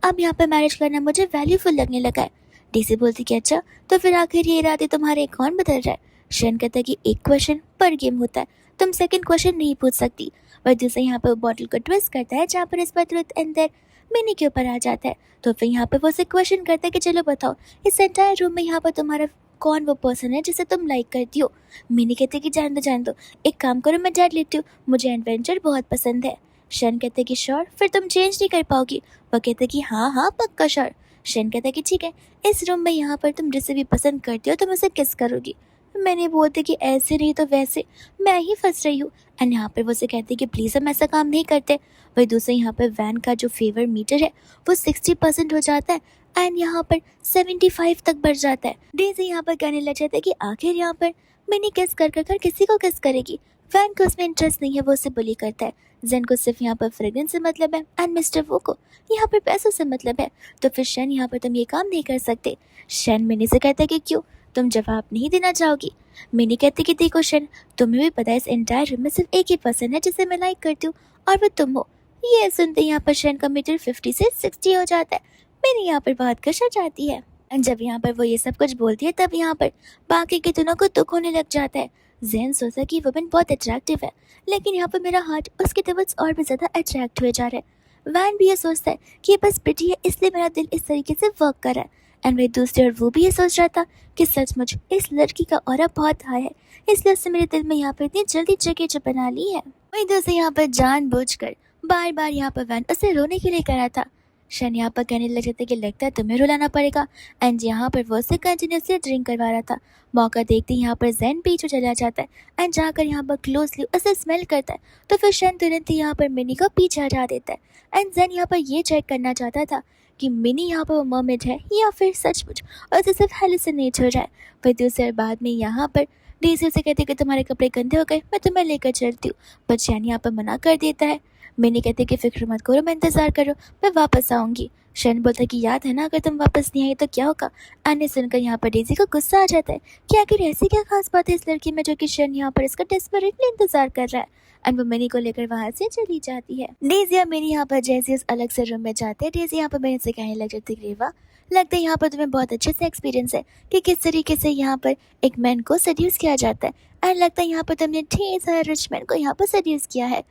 अब यहाँ पर मैरिज करना मुझे वैल्यूफुल लगने लगा है। डेज़ी बोलती कि अच्छा, तो फिर आखिर ये इरादे तुम्हारे कौन बदल रहा है? शैन कहता है कि एक क्वेश्चन पर गेम होता है, तुम सेकंड क्वेश्चन नहीं पूछ सकती। वह दूसरा यहाँ पर बॉटल को ट्विस्ट करता है, जहाँ पर इस पर ट्रुथ एंड डेयर मिनी के ऊपर आ जाता है। तो फिर यहाँ पर वो उसे क्वेश्चन करता है कि चलो बताओ, इस एंटायर रूम में यहाँ पर तुम्हारा कौन वो पर्सन है जिसे तुम लाइक करती हो? मिनी कहते कि जान दो, एक काम करो, मैं डेट लेती हूँ, मुझे एडवेंचर बहुत पसंद है। शन कहते कि श्योर, फिर तुम चेंज नहीं कर पाओगी? वो कहते कि हाँ पक्का श्योर। शन कहता कि ठीक है, इस रूम में यहाँ पर तुम जिसे भी पसंद करती हो तुम उसे किस करोगी? मैंने बोलते कि ऐसे नहीं तो वैसे, मैं ही फंस रही हूँ। एंड यहाँ पर वो से कहते कि प्लीज़ हम ऐसा काम नहीं करते। वही दूसरे यहाँ पर वैन का जो फेवर मीटर है वो 60% हो जाता है एंड यहाँ पर 75 तक बढ़ जाता है। डेज़ी यहाँ पर कहने लग जाता है कि आखिर यहाँ पर मिनी किस कर किसी को किस करेगी? वैन को उसमें इंटरेस्ट नहीं है, वो उसे बुली करता है। जेन को सिर्फ यहाँ पर फ्रेग्रेंस से मतलब है एंड मिस्टर वो को यहाँ पर पैसों से मतलब है। तो फिर शैन यहाँ पर तुम ये काम नहीं कर सकते। शैन मिनी से कहता है कि क्यों, तुम जवाब नहीं देना चाहोगी? मिनी कहती कि देखो शैन, तुम्हें भी पता है इस एंटायर रूम में सिर्फ एक ही पर्सन है जिसे मैं लाइक करती हूँ, और वो तुम हो। ये सुनते यहाँ पर शैन का मीटर 50 से 60 हो जाता है। मेरी यहाँ पर बहुत खुश हो जाती है। एंड जब यहाँ पर वो ये सब कुछ बोलती है, तब यहाँ पर बाकी के दोनों को दुख होने लग जाता है। जैन सोचा कि वुमेन बहुत अट्रैक्टिव है, लेकिन यहाँ पर मेरा हार्ट उसकी तरफ और भी ज़्यादा अट्रैक्ट हुए जा रहा है। वैन भी ये सोचता है कि ये बस प्रिटी है, इसलिए मेरा दिल इस तरीके से वर्क कर रहा है। एंड वही दूसरी और वो भी ये सोच रहा था कि सचमुच इस लड़की का ऑरा बहुत हाई है, इसलिए उसने मेरे दिल में यहाँ पर इतनी जल्दी जगह जो बना ली है। वही दूसरे यहाँ पर जानबूझकर बार बार यहाँ पर वैन उसे रोने के लिए करा था। शन यहाँ पर कहने लग जाता कि लगता है तुम्हें रुलाना पड़ेगा। एंड यहाँ पर वो उसे कंटिन्यूसली ड्रिंक करवा रहा था। मौका देखते ही यहाँ पर जैन पीछे चला जाता है एंड जाकर यहाँ पर क्लोजली उसे स्मेल करता है। तो फिर शन तुरंत ही यहाँ पर मिनी को पीछे हटा देता है। एंड जैन यहाँ पर ये चेक करना चाहता था कि मिनी यहाँ पर वो मर्मेड है या फिर सचमुच और उसे सिर्फ हेलुसिनेट हो रहा है। फिर दूसरे बाद में यहाँ पर डेज़ी उसे कहती कि तुम्हारे कपड़े गंदे हो गए, मैं तुम्हें लेकर चलती हूँ, पर शैन यहाँ पर मना कर देता है। मिनी कहते कि फिक्र मत करो, मैं इंतज़ार करो, मैं वापस आऊँगी। शैन बोलता है कि याद है ना, अगर तुम वापस नहीं आई तो क्या होगा? आने सुनकर यहाँ पर डेज़ी को गुस्सा आ जाता है कि आखिर ऐसी क्या खास बात है इस लड़की में जो कि शैन यहाँ पर इसका डेस्परेटली इंतजार कर रहा है। एंड वो मिनी को लेकर वहाँ से चली जाती है। डेज़ी और मिनी यहाँ पर जैसे उस अलग से रूम में जाते हैं, डेज़ी यहाँ पर मिनी से कहने लग जाती है, रेवा लगता है यहाँ पर तुम्हें बहुत अच्छे से एक्सपीरियंस है कि किस तरीके से यहाँ पर एक मैन को सड्यूस किया जाता है। एंड लगता है यहाँ पर तुमने ढेर सारे रिच मैन को यहाँ पर सड्यूस किया है।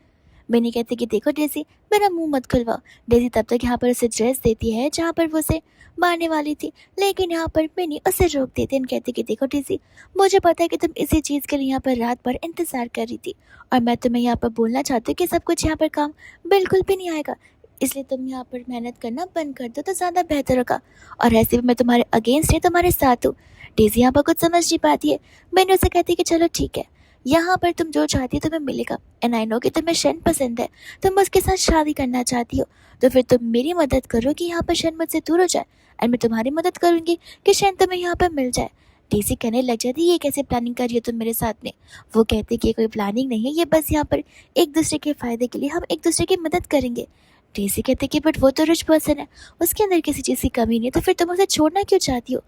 मिनी कहती कि देखो डेज़ी, मेरा मुंह मत खुलवाओ। डेज़ी तब तक यहाँ पर उसे ड्रेस देती है जहाँ पर वो उसे मारने वाली थी, लेकिन यहाँ पर मिनी उसे रोक देती है। कहती कि देखो डेज़ी, मुझे पता है कि तुम इसी चीज़ के लिए यहाँ पर रात भर इंतज़ार कर रही थी, और मैं तुम्हें यहाँ पर बोलना चाहती हूँ कि सब कुछ यहाँ पर काम बिल्कुल भी नहीं आएगा, इसलिए तुम यहाँ पर मेहनत करना बंद कर दो तो ज़्यादा बेहतर होगा। और ऐसे भी मैं तुम्हारे अगेंस्ट है, तुम्हारे साथ हूँ। डेज़ी यहाँ पर कुछ समझ नहीं पाती है। मैंने उसे कहती कि चलो ठीक है, यहाँ पर तुम जो चाहती हो तुम्हें मिलेगा। एंड आई नो कि तुम्हें शैन पसंद है, तुम उसके साथ शादी करना चाहती हो, तो फिर तुम मेरी मदद करो कि यहाँ पर शैन मुझसे दूर हो जाए, एंड मैं तुम्हारी मदद करूँगी कि शैन तुम्हें यहाँ पर मिल जाए। डेज़ी कहने लग जाती ये कैसे प्लानिंग कर रही हो तुम मेरे साथ में? वो कहती कि ये कोई प्लानिंग नहीं है, ये बस यहाँ पर एक दूसरे के फ़ायदे के लिए हम एक दूसरे की मदद करेंगे। डेज़ी कहते कि बट वो तो रिच पर्सन है, उसके अंदर किसी चीज़ की कमी नहीं है, तो फिर तुम उसे छोड़ना क्यों चाहती हो?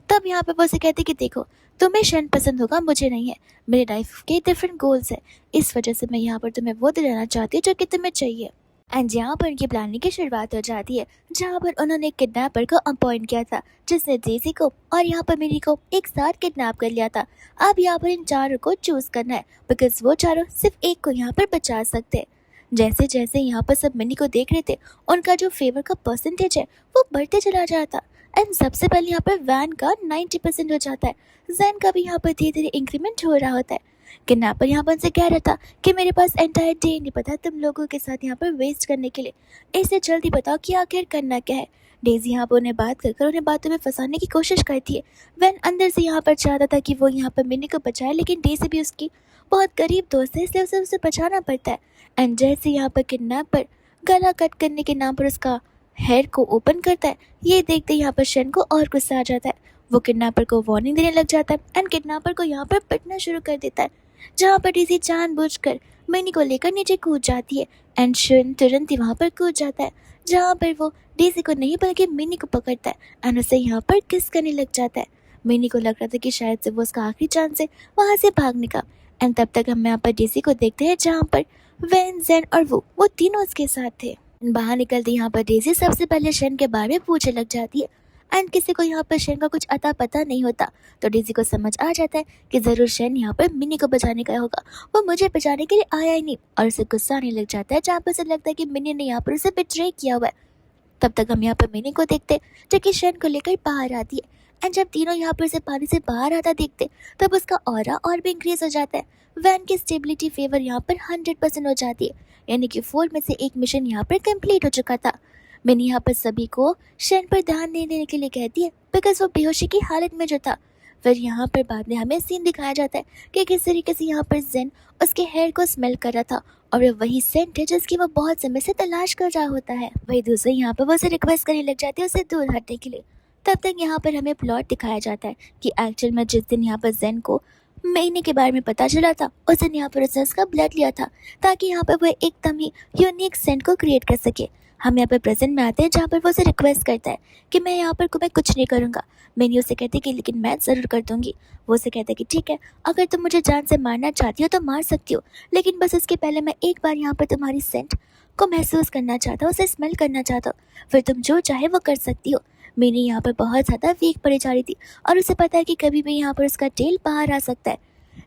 तब यहाँ पे वो उसे कहती कि देखो, तुम्हें शैन पसंद होगा, मुझे नहीं है, मेरे लाइफ के डिफरेंट गोल्स हैं, इस वजह से मैं यहाँ पर तुम्हें वो दिलाना चाहती हूँ जो कि तुम्हें चाहिए। एंड यहाँ पर उनकी प्लानिंग की शुरुआत हो जाती है, जहाँ पर उन्होंने किडनैपर को अपॉइंट किया था, जिसने डेज़ी को और यहाँ पर मिनी को एक साथ किडनैप कर लिया था। अब यहाँ पर इन चारों को चूज़ करना है, बिकॉज वो चारों सिर्फ एक को यहाँ पर बचा सकते हैं। जैसे जैसे यहाँ पर सब मिनी को देख रहे थे, उनका जो फेवर का परसेंटेज है वो बढ़ते चला जाता। एंड सबसे पहले यहाँ पर वैन का 90% हो जाता है। जैन का भी यहाँ पर धीरे धीरे इंक्रीमेंट हो रहा होता है। किडनैपर यहाँ पर उनसे कह रहा था कि मेरे पास एंटायर डे नहीं पता तुम लोगों के साथ यहाँ पर वेस्ट करने के लिए, इससे जल्दी बताओ कि आखिर करना क्या है। डेजी यहाँ पर उन्हें बात कर उन्हें बातों में फंसाने की कोशिश करती है। वैन अंदर से यहाँ पर चाहता था कि वो यहाँ पर मिनी को बचाए, लेकिन डेजी भी उसकी बहुत करीब दोस्त है, इसलिए उसे बचाना पड़ता है। एंड जैसे यहाँ पर किडनैपर गला कट करने के नाम पर उसका हेयर को ओपन करता है, ये देखते यहाँ पर शेन को और गुस्सा आ जाता है। वो किडनैपर को वार्निंग देने लग जाता है एंड किडनैपर को यहाँ पर पिटना शुरू कर देता है, जहाँ पर डेजी जानबूझकर मिनी को लेकर नीचे कूद जाती है एंड शेन तुरंत ही वहाँ पर कूद जाता है, जहाँ पर वो डेजी को नहीं बल्कि मिनी को पकड़ता है एंड उसे यहाँ पर किस करने लग जाता है। मिनी को लग रहा था कि शायद से वो उसका आखिरी चांस है वहाँ से भागने का। एंड तब तक हम यहाँ पर डेजी को देखते हैं, जहाँ पर वैन, जेन और वो तीनों उसके साथ थे। बाहर निकलते यहाँ पर डेजी सबसे पहले शेन के बारे में पूछने लग जाती है एंड किसी को यहाँ पर शेन का कुछ अता पता नहीं होता, तो डेजी को समझ आ जाता है कि जरूर शेन यहाँ पर मिनी को बचाने गया होगा, वो मुझे बचाने के लिए आया ही नहीं, और उसे गुस्सा आने लग जाता है, जहाँ पर उसे लगता है कि मिनी ने यहाँ पर उसे बिट्रे किया हुआ है। तब तक हम यहाँ पर मिनी को देखते जो कि शेन को लेकर बाहर आती है एंड जब तीनों यहाँ पर से पानी से बाहर आता देखते तब उसका ऑरा और भी इंक्रीज हो जाता है। वैन की स्टेबिलिटी फेवर यहाँ पर 100% हो जाती है, यानी कि 4 में से एक मिशन यहाँ पर कंप्लीट हो चुका था। मिनी यहाँ पर सभी को शेन पर ध्यान नहीं देने के लिए कहती है बिकॉज वो बेहोशी की हालत में जो था। फिर यहाँ पर बाद में हमें सीन दिखाया जाता है कि किस तरीके से यहाँ पर जेन उसके हेयर को स्मेल कर रहा था और ये वही सेंट है जिसकी वो बहुत समय से तलाश कर रहा होता है। वही दूसरे यहाँ पर वो उसे रिक्वेस्ट करने लग जाती है उसे दूर हटने के लिए। तब तक यहाँ पर हमें प्लॉट दिखाया जाता है कि एक्चुअल में जिस दिन यहाँ पर जेन को महीने के बारे में पता चला था उस दिन यहाँ पर उसने उसका ब्लड लिया था ताकि यहाँ पर वो एकदम ही यूनिक सेंट को क्रिएट कर सके। हम यहाँ पर प्रेजेंट में आते हैं, जहाँ पर वो उसे रिक्वेस्ट करता है कि मैं यहाँ पर मैं कुछ नहीं करूँगा। मैंने उसे कहती कि लेकिन मैं ज़रूर कर दूँगी। वो उसे कहता है कि ठीक है, अगर तुम मुझे जान से मारना चाहती हो तो मार सकती हो, लेकिन बस इसके पहले मैं एक बार यहाँ पर तुम्हारी सेंट को महसूस करना चाहता हूँ, उसे स्मेल करना चाहता हूँ, फिर तुम जो चाहे वो कर सकती हो। मेरी यहाँ पर बहुत ज़्यादा वीक पड़ी जा रही थी और उसे पता है कि कभी भी यहाँ पर उसका टेल बाहर आ सकता है।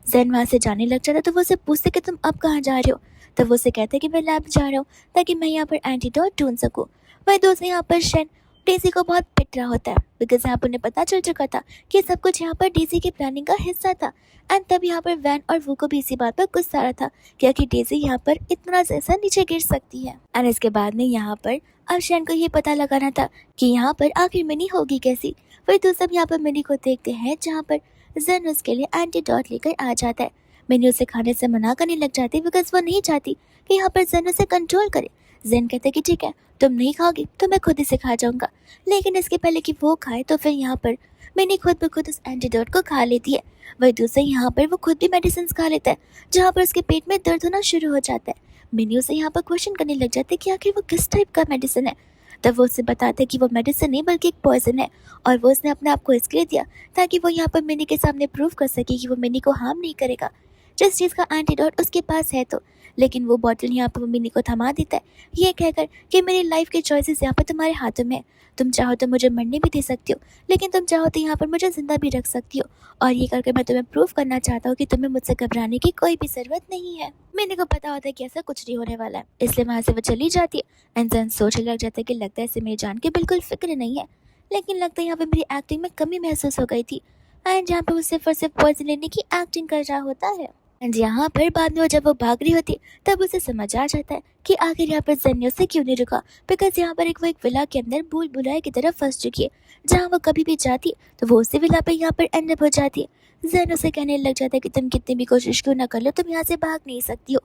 जेन वहाँ से जाने लग जाता तो वो उसे पूछते कि तुम अब कहाँ जा रहे हो, तो वो उसे कहते कि मैं लैब जा रहा हूँ ताकि मैं यहाँ पर एंटीडोट ढूंढ सकूँ। वही दोस्त यहाँ पर शेन डेजी को बहुत पिट रहा होता है बिकॉज यहाँ पर उन्हें पता चल चुका था कि सब कुछ यहाँ पर डेजी की प्लानिंग का हिस्सा था। एंड तब यहाँ पर वैन और वो को भी इसी बात पर गुस्सा आ रहा था कि आखिर डेजी यहाँ पर इतना जैसा नीचे गिर सकती है। और इसके बाद में यहाँ पर अब शेन को ये पता लगाना था कि यहाँ पर आखिर मिनी होगी कैसी। फिर तो सब यहाँ पर मिनी को देखते हैं, जहाँ पर जेन उसके लिए एंटीडोट लेकर आ जाता है। मिनी उसे खाने से मना करने लग जाती है बिकॉज वो नहीं चाहती कि यहाँ पर जेन उसे कंट्रोल करे। जेन कहते कि ठीक है, तुम नहीं खाओगी तो मैं खुद ही से खा जाऊंगा, लेकिन इसके पहले कि वो खाए तो फिर यहाँ पर मिनी खुद ब खुद उस एंटीडोट को खा लेती है। वही दूसरे यहाँ पर वो खुद भी मेडिसिन खा लेता है, जहाँ पर उसके पेट में दर्द होना शुरू हो जाता है। मिनी उसे यहाँ पर क्वेश्चन करने लग जाती है कि आखिर वो किस टाइप का मेडिसिन है। तब वो उसे बताते कि वो मेडिसिन नहीं बल्कि एक पॉइजन है, और वो उसने अपने आप को इसलिए दिया ताकि वो यहाँ पर मिनी के सामने प्रूव कर सके कि वो मिनी को हार्म नहीं करेगा, जिस चीज़ का एंटीडोट उसके पास है तो। लेकिन वो बॉटल यहाँ पर मिनी को थमा देता है, ये कहकर कि मेरी लाइफ के चॉइसेस यहाँ पर तुम्हारे हाथों में है, तुम चाहो तो मुझे मरने भी दे सकती हो, लेकिन तुम चाहो तो यहाँ पर मुझे जिंदा भी रख सकती हो, और ये करके मैं तुम्हें प्रूव करना चाहता हूँ कि तुम्हें मुझसे घबराने की कोई भी ज़रूरत नहीं है। मिनी को पता होता है कि ऐसा कुछ नहीं होने वाला है, इसलिए वहाँ से वो चली जाती है। एंड सोचने लग जाता है कि लगता है इसे मेरी जान की बिल्कुल फिक्र नहीं है, लेकिन लगता है यहाँ पर मेरी एक्टिंग में कमी महसूस हो गई थी। एंड जहाँ पर वो सिर्फ और सिर्फ पॉइजन लेने की एक्टिंग कर रहा होता है। एंड यहाँ पर बाद में जब वो भाग रही होती तब उसे समझ आ जाता है कि आखिर यहाँ पर जेन ने उसे क्यों नहीं रुका, बिकॉज यहाँ पर वो एक विला के अंदर भूल भुलाए की तरफ फंस चुकी है, जहाँ वो कभी भी जाती तो वो उसी विला पर यहाँ पर एंड अप हो जाती है। जेन उसे कहने लग जाता है कि तुम कितनी भी कोशिश क्यों ना कर लो, तुम यहाँ से भाग नहीं सकती हो।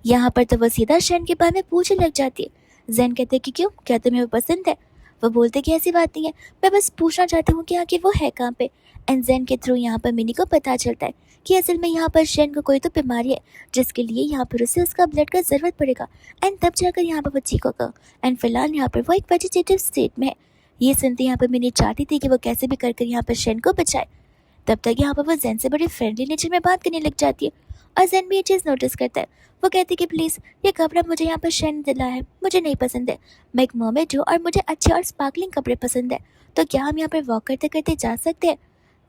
यहाँ पर तो वो सीधा शेन के बारे में पूछने लग जाती है। जेन कहते कि क्यों, क्या तुम्हें वो पसंद है। वो बोलते कि ऐसी बात नहीं है, मैं बस पूछना चाहती हूँ कि आखिर वो है कहाँ पे। एंड जेन के थ्रू यहाँ पर मिनी को पता चलता है कि असल में यहाँ पर शेन को कोई तो बीमारी है जिसके लिए यहाँ पर उसे उसका ब्लड का ज़रूरत पड़ेगा, एंड तब जाकर यहाँ पर वो चीखेगा। एंड फिलहाल यहाँ पर वो एक वेजिटेटिव स्टेट में है। ये सुनते यहाँ पर मिनी चाहती थी कि वो कैसे भी कर यहाँ पर शेन को बचाए। तब तक यहाँ पर वो जेन से बड़ी फ्रेंडली नेचर में बात करने लग जाती है, और जेन भी ये चीज़ नोटिस करता है। वो कहती है कि प्लीज़ ये कपड़ा मुझे यहाँ पर शेन दिला है, मुझे नहीं पसंद है, मैं एक मर्मेड हूँ और मुझे अच्छे और स्पार्कलिंग कपड़े पसंद है, तो क्या हम यहाँ पर वॉक करते करते जा सकते हैं।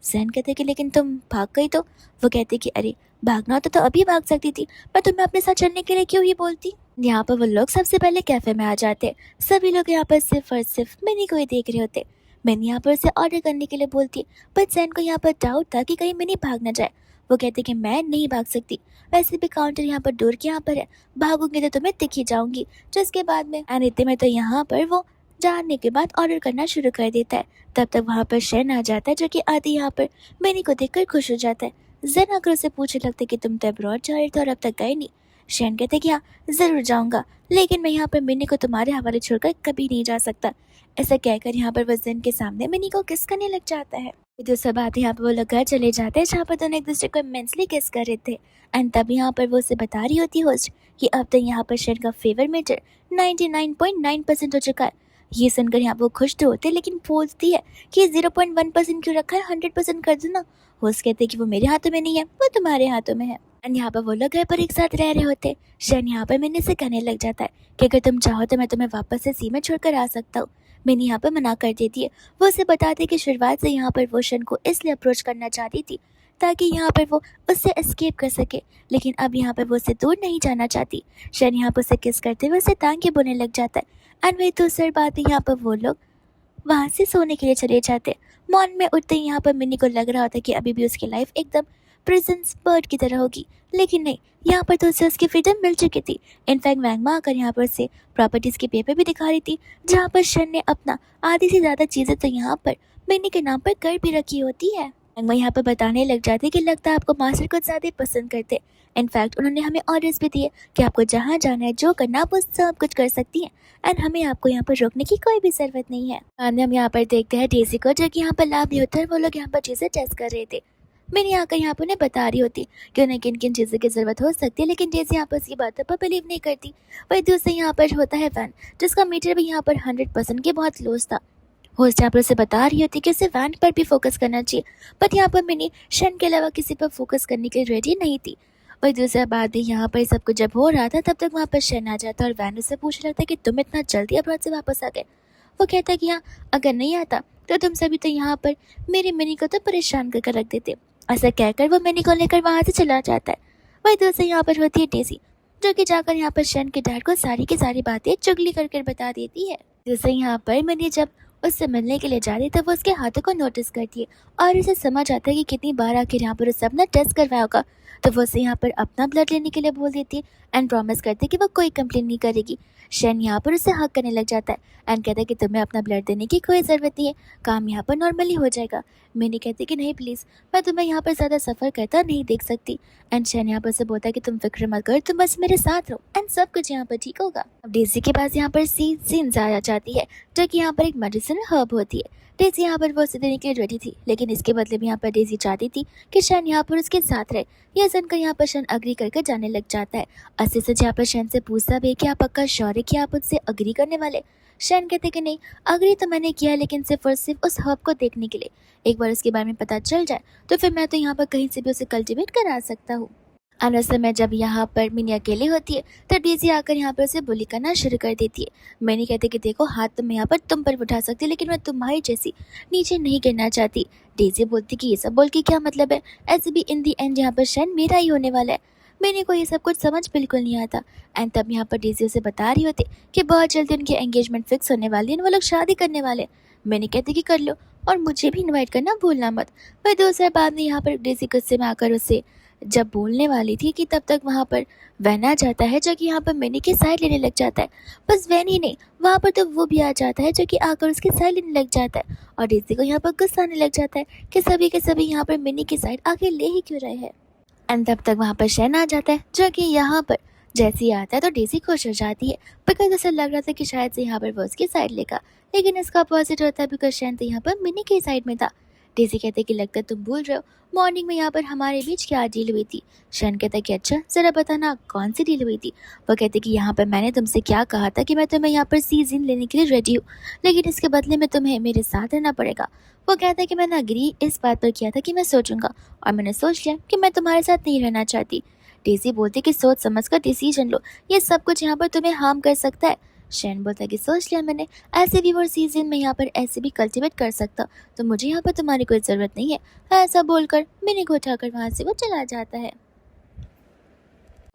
जेन कहते कि लेकिन तुम भाग गई तो। वो कहते कि अरे भागना होता तो अभी भाग सकती थी, पर तुम्हें अपने साथ चलने के लिए क्यों ही बोलती। यहाँ पर वो लोग सबसे पहले कैफे में आ जाते, सभी लोग यहाँ पर सिर्फ और सिर्फ मिनी को ही देख रहे होते। मिनी यहाँ पर उसे ऑर्डर करने के लिए बोलती, पर जेन को यहाँ पर डाउट था कि कहीं मिनी भाग ना जाए। वो कहते कि मैं नहीं भाग सकती, वैसे भी काउंटर यहाँ पर डोर के यहाँ पर है, भागूंगी तो तुम्हें दिख ही जाऊंगी। जिसके बाद में अनित्य में तो यहाँ पर वो जानने के बाद ऑर्डर करना शुरू कर देता है। तब तक वहाँ पर शैन आ जाता है, जो कि आदि यहाँ पर मिनी को देखकर खुश हो जाता है। जन आकर उसे पूछने लगता है कि तुम तो अब्रॉड जा रहे थे और अब तक गए नहीं। शैन कहते कि हाँ जरूर जाऊंगा, लेकिन मैं यहाँ पर मिनी को तुम्हारे हवाले छोड़कर कभी नहीं जा सकता। ऐसा कहकर यहाँ पर वो जन के सामने मिनी को किस करने लग जाता है। तो सब बात यहाँ पर वो लोग घर चले जाते हैं, जहाँ पर दोनों एक दूसरे को इमेंसली किस कर रहे थे। एंड तब यहाँ पर वो उसे बता रही होती होस्ट कि अब तक यहाँ पर शैन का फेवर मीटर 99.9% हो चुका है। ये सुनकर यहाँ पर वो खुश तो होते, लेकिन बोलती है कि 0.1% क्यों रखा है, 100% कर दो ना। होस्ट कहते हैं कि वो मेरे हाथों में नहीं है, वो तुम्हारे हाथों में है। एंड यहाँ पर वो लोग घर पर एक साथ रह रहे होते। शैन यहाँ पर मिनी से कहने लग जाता है कि अगर तुम चाहो तो मैं तुम्हें वापस से सी में छोड़कर आ सकता हूँ। मिनी यहाँ पर मना कर देती है। वो उसे बताती है कि शुरुआत से यहाँ पर वो शैन को इसलिए अप्रोच करना चाहती थी ताकि यहाँ पर वो उससे एस्केप कर सके, लेकिन अब यहाँ पर वो उससे दूर नहीं जाना चाहती। शैन यहाँ पर उसे किस करते हुए उसे तांगे बोलने लग जाता है। एंड वही दूसरी बात यहाँ पर वो लोग वहाँ से सोने के लिए चले जाते। मॉर्निंग में उठते ही यहाँ पर मिनी को लग रहा होता है कि अभी भी उसकी लाइफ एकदम प्रिजन्स बर्ड की तरह होगी, लेकिन नहीं, यहाँ पर तो उसे उसकी फ्रीडम मिल चुकी थी। इनफैक्ट वैंगमा आकर यहाँ पर से प्रॉपर्टीज के पेपर भी दिखा रही थी, जहाँ पर शन ने अपना आधी से ज़्यादा चीज़ें तो यहाँ पर मिनी के नाम पर कर भी रखी होती है। वैंगमा यहाँ पर बताने लग जाती कि लगता है आपको मास्टर कुछ ज़्यादा पसंद करते। इनफैक्ट उन्होंने हमें ऑर्डर्स भी दिए कि आपको जहाँ जाना है, जो करना आप वो सब कुछ कर सकती हैं, एंड हमें आपको यहाँ पर रोकने की कोई भी जरूरत नहीं है। हम यहाँ पर देखते हैं डेजी को, जो कि यहाँ पर लाभ नहीं होता है। वो लोग यहाँ पर चीज़ें टेस्ट कर रहे थे। मैंने आकर यहाँ पर उन्हें बता रही होती कि उन्हें किन किन चीज़ों की ज़रूरत हो सकती है, लेकिन डेजी यहाँ पर उसकी बातों पर बिलीव नहीं करती। वही दूसरे यहाँ पर होता है वैन, जिसका मीटर भी यहाँ पर 100% के बहुत क्लोज था। होस्ट यहाँ पर उसे बता रही होती कि उसे वैन पर भी फोकस करना चाहिए, बट यहाँ पर मिनी शन के अलावा किसी पर फोकस करने के लिए रेडी नहीं थी। वही दूसरा बात भी यहाँ पर सब कुछ जब हो रहा था, तब तक वहाँ पर शन आ जाता और वैन उससे पूछने लगता है कि तुम इतना जल्दी अब्रॉड से वापस आ गए। वो कहता है कि हाँ, अगर नहीं आता तो तुम सभी तो यहाँ पर मेरी मिनी को तो परेशान करके रख देते। ऐसा कहकर वो मिनी को लेकर वहाँ से चला जाता है। वही दूसरे यहाँ पर होती है डेजी, जो कि जाकर यहाँ पर शन के डैड को सारी की सारी बातें चुगली कर बता देती है। दूसरे यहाँ पर मिनी जब उससे मिलने के लिए जा रही, तब वो उसके हाथों को नोटिस करती है और उसे समझ आता है कि कितनी बार आखिर यहाँ पर उस अपना टेस्ट करवाया होगा। तो वो उसे यहाँ पर अपना ब्लड लेने के लिए बोल देती है एंड प्रॉमिस करती है कि वो कोई कंप्लेन नहीं करेगी। शैन यहाँ पर उसे हक करने लग जाता है एंड कहता है कि तुम्हें अपना ब्लड देने की कोई ज़रूरत नहीं है, काम यहाँ पर नॉर्मली हो जाएगा। मैंने कहती कि नहीं प्लीज़, मैं तुम्हें यहाँ पर ज़्यादा सफ़र करता नहीं देख सकती। एंड शैन यहाँ पर से बोलता है कि तुम फिक्र मत करो, तुम बस मेरे साथ रहो एंड सब कुछ यहाँ पर ठीक होगा। अब डेजी के पास यहाँ पर सीन्स आ जाती है, जो कि यहाँ पर एक मेडिसिन हर्ब होती है। डेजी यहाँ पर वो उसे देने के लिए रेडी थी, लेकिन इसके बदले में यहाँ पर डेजी चाहती थी कि शैन यहाँ पर उसके साथ रहे। यह सुनकर यहाँ पर शैन अग्री करके जाने लग जाता है। अस्सी से यहाँ पर शैन से पूछता भी कि आप पक्का श्योर है कि आप उससे अग्री करने वाले। शैन कहते कि नहीं, अग्री तो मैंने किया है, लेकिन सिर्फ और सिर्फ उस हर्ब को देखने के लिए। एक बार उसके बारे में पता चल जाए तो फिर मैं तो यहाँ पर कहीं से भी उसे कल्टिवेट करा सकता हूँ। और उस समय जब यहाँ पर मिनी अकेली होती है, तब डेजी आकर यहाँ पर उसे बुली करना शुरू कर देती है। मिनी कहते कि देखो, हाथ तो मैं यहाँ पर तुम पर उठा सकती, लेकिन मैं तुम्हारी जैसी नीचे नहीं गिरना चाहती। डेजी बोलती कि ये सब बोल के क्या मतलब है, ऐसे भी इन दी एंड यहाँ पर शैन मेरा ही होने वाला है। मिनी को ये सब कुछ समझ बिल्कुल नहीं आता। एंड तब यहाँ पर डेजी उसे बता रही होती कि बहुत जल्दी उनकी एंगेजमेंट फिक्स होने वाली है, वो लोग शादी करने वाले। मैंने कहती कि कर लो और मुझे भी इन्वाइट करना भूलना मत। वह दूसरे बाद में यहाँ पर डेजी गुस्से में आकर उससे जब बोलने वाली थी कि तब तक वहाँ पर वैन आ जाता है, जो कि यहाँ पर मिनी की साइड लेने लग जाता है। बस वैन ही नहीं, वहाँ पर तो वो भी आ जाता है, जो कि आकर उसकी साइड लेने लग जाता है। और डेजी को यहाँ पर गुस्सा आने लग जाता है कि सभी के सभी यहाँ पर मिनी की साइड आगे ले ही क्यों रहे हैं। एंड तब तक वहाँ पर शैन आ जाता है, जो कि यहाँ पर जैसे ही आता है तो डेजी खुश हो जाती है, बिकॉज उसे लग रहा था कि शायद से यहाँ पर वो उसकी साइड लेगा, लेकिन इसका अपोजिट होता है, बिकॉज शैन तो यहाँ पर मिनी की साइड में था। डेजी कहते कि लगता है तुम भूल रहे हो मॉर्निंग में यहाँ पर हमारे बीच क्या डील हुई थी। शैन कहता कि अच्छा ज़रा बताना कौन सी डील हुई थी। वो कहते कि यहाँ पर मैंने तुमसे क्या कहा था कि मैं तुम्हें यहाँ पर सीजन लेने के लिए रेडी हूँ, लेकिन इसके बदले में तुम्हें मेरे साथ रहना पड़ेगा। वो कहता है कि मैंने अग्री इस बात पर किया था कि मैं सोचूंगा, और मैंने सोच लिया कि मैं तुम्हारे साथ नहीं रहना चाहती। डेजी बोलती कि सोच समझ कर डिसीजन लो, ये सब कुछ यहाँ पर तुम्हें हार्म कर सकता है। शैन बोलता है कि सोच लिया मैंने, ऐसे भी वो सीजन में यहाँ पर ऐसे भी कल्टिवेट कर सकता, तो मुझे यहाँ पर तुम्हारी कोई ज़रूरत नहीं है। ऐसा बोलकर मिनी को उठाकर वहाँ से वो चला जाता है।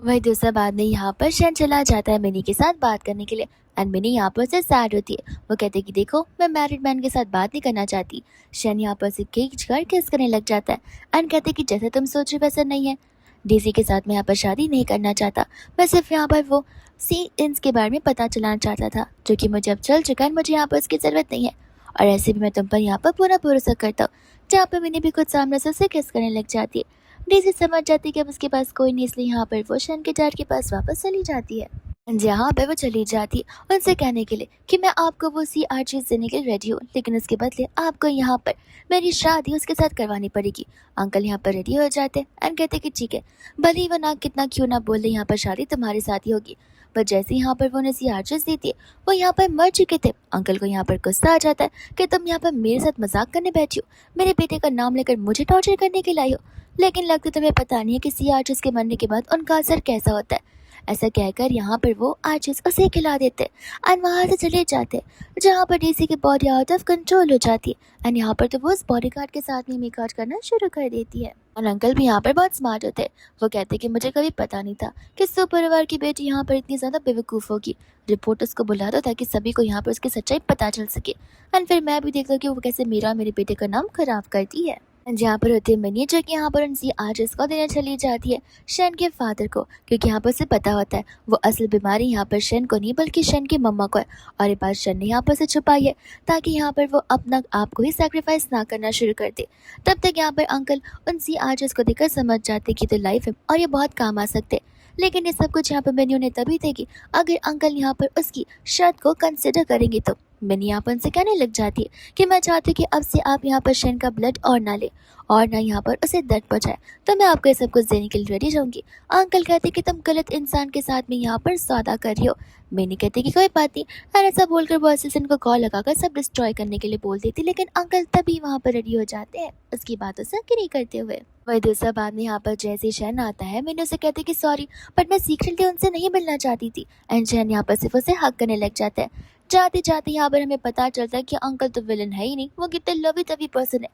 वही दूसरा बाद में यहाँ पर शैन चला जाता है मिनी के साथ बात करने के लिए। एंड मिनी यहाँ पर से सैड होती है। वो कहते हैं कि देखो मैं मैरिड मैन के साथ बात नहीं करना चाहती। शन यहाँ पर से खींच कर किस करने लग जाता है एंड कहते हैं कि जैसे तुम सोच रहे वैसा नहीं है, डेजी के साथ मैं यहाँ पर शादी नहीं करना चाहता, मैं सिर्फ यहाँ पर वो सी इंस के बारे में पता चलाना चाहता था जो कि मुझे अब चल चुका है, मुझे यहाँ पर उसकी ज़रूरत नहीं है। और ऐसे भी मैं तुम पर यहाँ पर पूरा भरोसा करता हूँ। जहाँ पर मैंने भी खुद सामने से उसे किस करने लग जाती है। डेजी समझ जाती है कि अब उसके पास कोई नहीं, इसलिए यहाँ पर वो शन के डैड के पास वापस चली जाती है। जहाँ पे वो चली जाती है उनसे कहने के लिए कि मैं आपको वो सी आर्चीज देने के लिए रेडी हूँ, लेकिन उसके बदले आपको यहाँ पर मेरी शादी उसके साथ करवानी पड़ेगी। अंकल यहाँ पर रेडी हो जाते हैं एंड कहते कि ठीक है, भले ही वो ना कितना क्यों ना बोले, यहाँ पर शादी तुम्हारे साथ ही होगी। पर जैसे यहाँ पर वो उन्हें सी आर्चीज देती है, वो यहाँ पर मर चुके थे। अंकल को यहाँ पर गुस्सा आ जाता है कि तुम यहाँ पर मेरे साथ मजाक करने बैठी हो, मेरे बेटे का नाम लेकर मुझे टॉर्चर करने के लाई हो, लेकिन लगता तुम्हें पता नहीं है कि सी आर्चीज के मरने के बाद उनका असर कैसा होता है। ऐसा कहकर यहाँ पर वो आर्चिस उसे खिला देते एंड वहाँ से चले जाते, जहाँ पर डेजी की बॉडी आउट ऑफ कंट्रोल हो जाती है एंड यहाँ पर तो वो उस बॉडीगार्ड के साथ में मेकआउट करना शुरू कर देती है। और अंकल भी यहाँ पर बहुत स्मार्ट होते हैं। वो कहते कि मुझे कभी पता नहीं था कि सो परिवार की बेटी यहाँ पर इतनी ज़्यादा बेवकूफ़ होगी। रिपोर्ट उसको बुला दो ताकि सभी को यहाँ पर उसकी सच्चाई पता चल सके एंड फिर मैं भी देख लूँ कि वो कैसे मेरा और मेरे बेटे का नाम खराब करती है। जहाँ पर होती है मिनी जो कि यहाँ पर उनकी आर्टिस्ट को देने चली जाती है शन के फादर को, क्योंकि यहाँ पर उसे पता होता है वो असल बीमारी यहाँ पर शन को नहीं बल्कि शन की मम्मा को है, और ये बात शन ने यहाँ पर से छुपाई है ताकि यहाँ पर वो अपना आप को ही सैक्रिफाइस ना करना शुरू कर दे। तब तक यहाँ पर अंकल उनकी आर्टिस्ट को देखकर समझ जाते कि तो लाइफ है और ये बहुत काम आ सकते, लेकिन ये सब कुछ यहाँ पर मैंने उन्हें तभी देगी अगर अंकल यहाँ पर उसकी शर्त को कंसिडर करेंगे। तो मैंने यहाँ पर उनसे कहने लग जाती है कि मैं चाहती हूँ कि अब से आप यहाँ पर शन का ब्लड और ना ले और ना यहाँ पर उसे दर्द पहुँचाए, तो मैं आपको ये सब कुछ देने के लिए रेडी रहूँगी। अंकल कहते कि तुम गलत इंसान के साथ में यहाँ पर सौदा कर रही हो। मैंने कहती कि कोई बात नहीं, और ऐसा बोलकर वो असिस्टेंट को कॉल लगाकर सब डिस्ट्रॉय करने के लिए बोल देती, लेकिन अंकल तभी वहाँ पर रेडी हो जाते हैं उसकी बातों से अग्री करते हुए। वही दूसरा बाद में यहाँ पर जैसे शन आता है, मैंने उसे कहती कि सॉरी बट मैं सीक्रेटली उनसे नहीं मिलना चाहती थी, एंड शन यहाँ पर सिर्फ उसे हक करने लग जाता है। जाते जाते यहाँ पर हमें पता चलता है कि अंकल तो विलन है ही नहीं, वो कितने लवी तवी पर्सन है।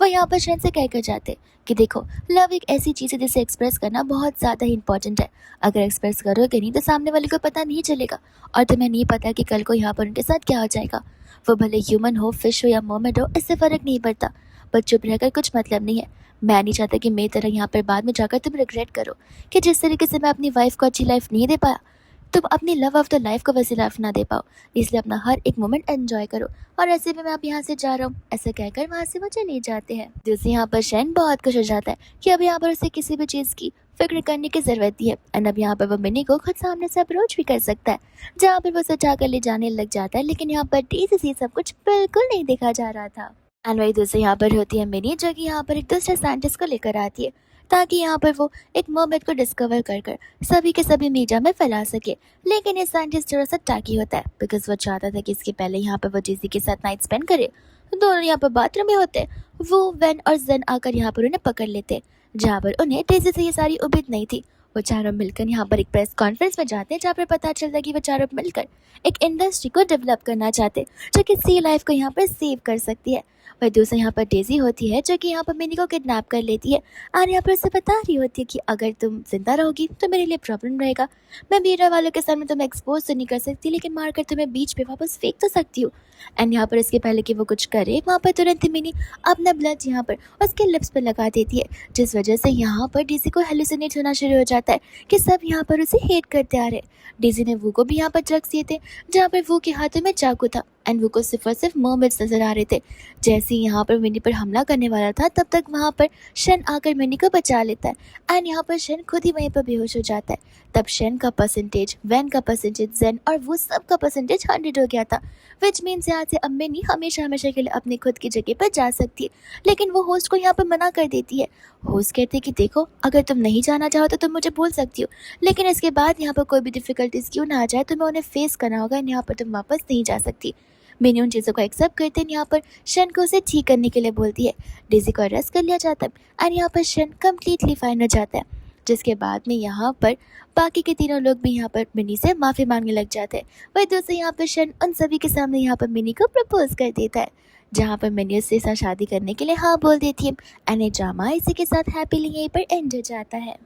वो यहाँ पर शन से कहकर जाते कि देखो लव एक ऐसी चीज़ है जिसे एक्सप्रेस करना बहुत ज़्यादा ही इंपॉर्टेंट है। अगर एक्सप्रेस करोगे नहीं तो सामने वाले को पता नहीं चलेगा, और तुम्हें नहीं पता कि कल को यहाँ पर उनके साथ क्या हो जाएगा। वो भले ह्यूमन हो, फिश हो या मोमेड हो, इससे फ़र्क नहीं पड़ता, पर चुप रहकर कुछ मतलब नहीं है। मैं नहीं चाहता कि मेरी तरह यहाँ पर बाद में जाकर तुम रिग्रेट करो कि जिस तरीके से मैं अपनी वाइफ को अच्छी लाइफ नहीं दे पाया, तुम अपनी लव ऑफ द लाइफ को वैसी लाइफ ना दे पाओ। इसलिए अपना हर एक मोमेंट एंजॉय करो, और ऐसे में मैं अब यहाँ से जा रहा हूँ। ऐसा कहकर वहाँ से वो चले जाते हैं। दूसरी यहाँ पर शैन बहुत खुश हो जाता है कि अब यहाँ पर उसे किसी भी चीज़ की फिक्र करने की ज़रूरत नहीं है, एंड अब यहाँ पर वो मिनी को खुद सामने से अप्रोच भी कर सकता है, जहाँ पर वो सचा कर ले जाने लग जाता है। लेकिन यहाँ पर डीसी से सब कुछ बिल्कुल नहीं देखा जा रहा था। एंड वही दूसरी यहाँ पर होती है मिनी जो कि यहाँ पर एक दूसरे साइंटिस्ट को लेकर आती है ताकि यहाँ पर वो एक मरमेड को डिस्कवर कर कर सभी के सभी मीडिया में फैला सके। लेकिन ये साइंटिस्ट थोड़ा सा टाकी होता है बिकॉज वो चाहता था कि इसके पहले यहाँ पर वो जेसी के साथ नाइट स्पेंड करे। दोनों यहाँ पर बाथरूम में होते, वो वेन और जेन आकर यहाँ पर उन्हें पकड़ लेते, जहाँ पर उन्हें डेजी से ये सारी उम्मीद नहीं थी। वो चारों मिलकर यहाँ पर एक प्रेस कॉन्फ्रेंस में जाते हैं जहाँ पर पता चलता है कि वो चारों मिलकर एक इंडस्ट्री को डेवलप करना चाहते जो कि सी लाइफ को यहाँ पर सेव कर सकती है। वही दूसरा यहाँ पर डेजी होती है जो कि यहाँ पर मिनी को किडनैप कर लेती है और यहाँ पर उसे बता रही होती है कि अगर तुम जिंदा रहोगी तो मेरे लिए प्रॉब्लम रहेगा। मैं मीडिया वालों के सामने तुम्हें एक्सपोज तो नहीं कर सकती, लेकिन मारकर तुम्हें बीच पे वापस फेंक तो सकती हूँ। एंड यहाँ पर इसके पहले कि वो कुछ करे, वहाँ पर तुरंत मिनी अपना ब्लड यहाँ पर उसके लिप्स पर लगा देती है, जिस वजह से यहाँ पर डेजी को हेलुसिनेट होना शुरू हो जाता है कि सब यहाँ पर उसे हेट करते आ रहे। डेजी ने वो को भी यहाँ पर ड्रग्स दिए थे, जहाँ पर वो के हाथों में चाकू था एंड वो को सिर्फ और सिर्फ मर्मेड्स नजर आ रहे थे। जैसे ही यहाँ पर मिनी पर हमला करने वाला था, तब तक वहाँ पर शन आकर मिनी को बचा लेता है एंड यहाँ पर शन खुद ही वहीं पर बेहोश हो जाता है। तब शन का परसेंटेज, वैन का परसेंटेज, जेन और वो सब का परसेंटेज 100 हो गया था, विच मीन्स यहाँ से अब मिनी हमेशा हमेशा के लिए अपनी खुद की जगह पर जा सकती है। लेकिन वो होस्ट को यहाँ पर मना कर देती है। होस्ट कहते कि देखो अगर तुम नहीं जाना चाहो तो तुम मुझे बोल सकती हो, लेकिन इसके बाद यहाँ पर कोई भी डिफिकल्टीज क्यों ना आ जाए तुम्हें उन्हें फेस करना होगा, यहाँ पर तुम वापस नहीं जा सकती। मिनी उन चीज़ों को एक्सेप्ट करते हैं, यहाँ पर शन को उसे ठीक करने के लिए बोलती है। डेजी को अरेस्ट कर लिया जाता है एंड यहाँ पर शन कम्प्लीटली फाइन हो जाता है, जिसके बाद में यहाँ पर बाकी के तीनों लोग भी यहाँ पर मिनी से माफ़ी मांगने लग जाते हैं। वही दोस्तों यहाँ पर शन उन सभी के सामने यहाँ पर मिनी को प्रपोज कर देता है, जहाँ पर मिनी उससे साथ शादी करने के लिए हाँ बोल देती है एंड ये ड्रामा इसी के साथ हैप्पीली यहीं पर एंड हो जाता है।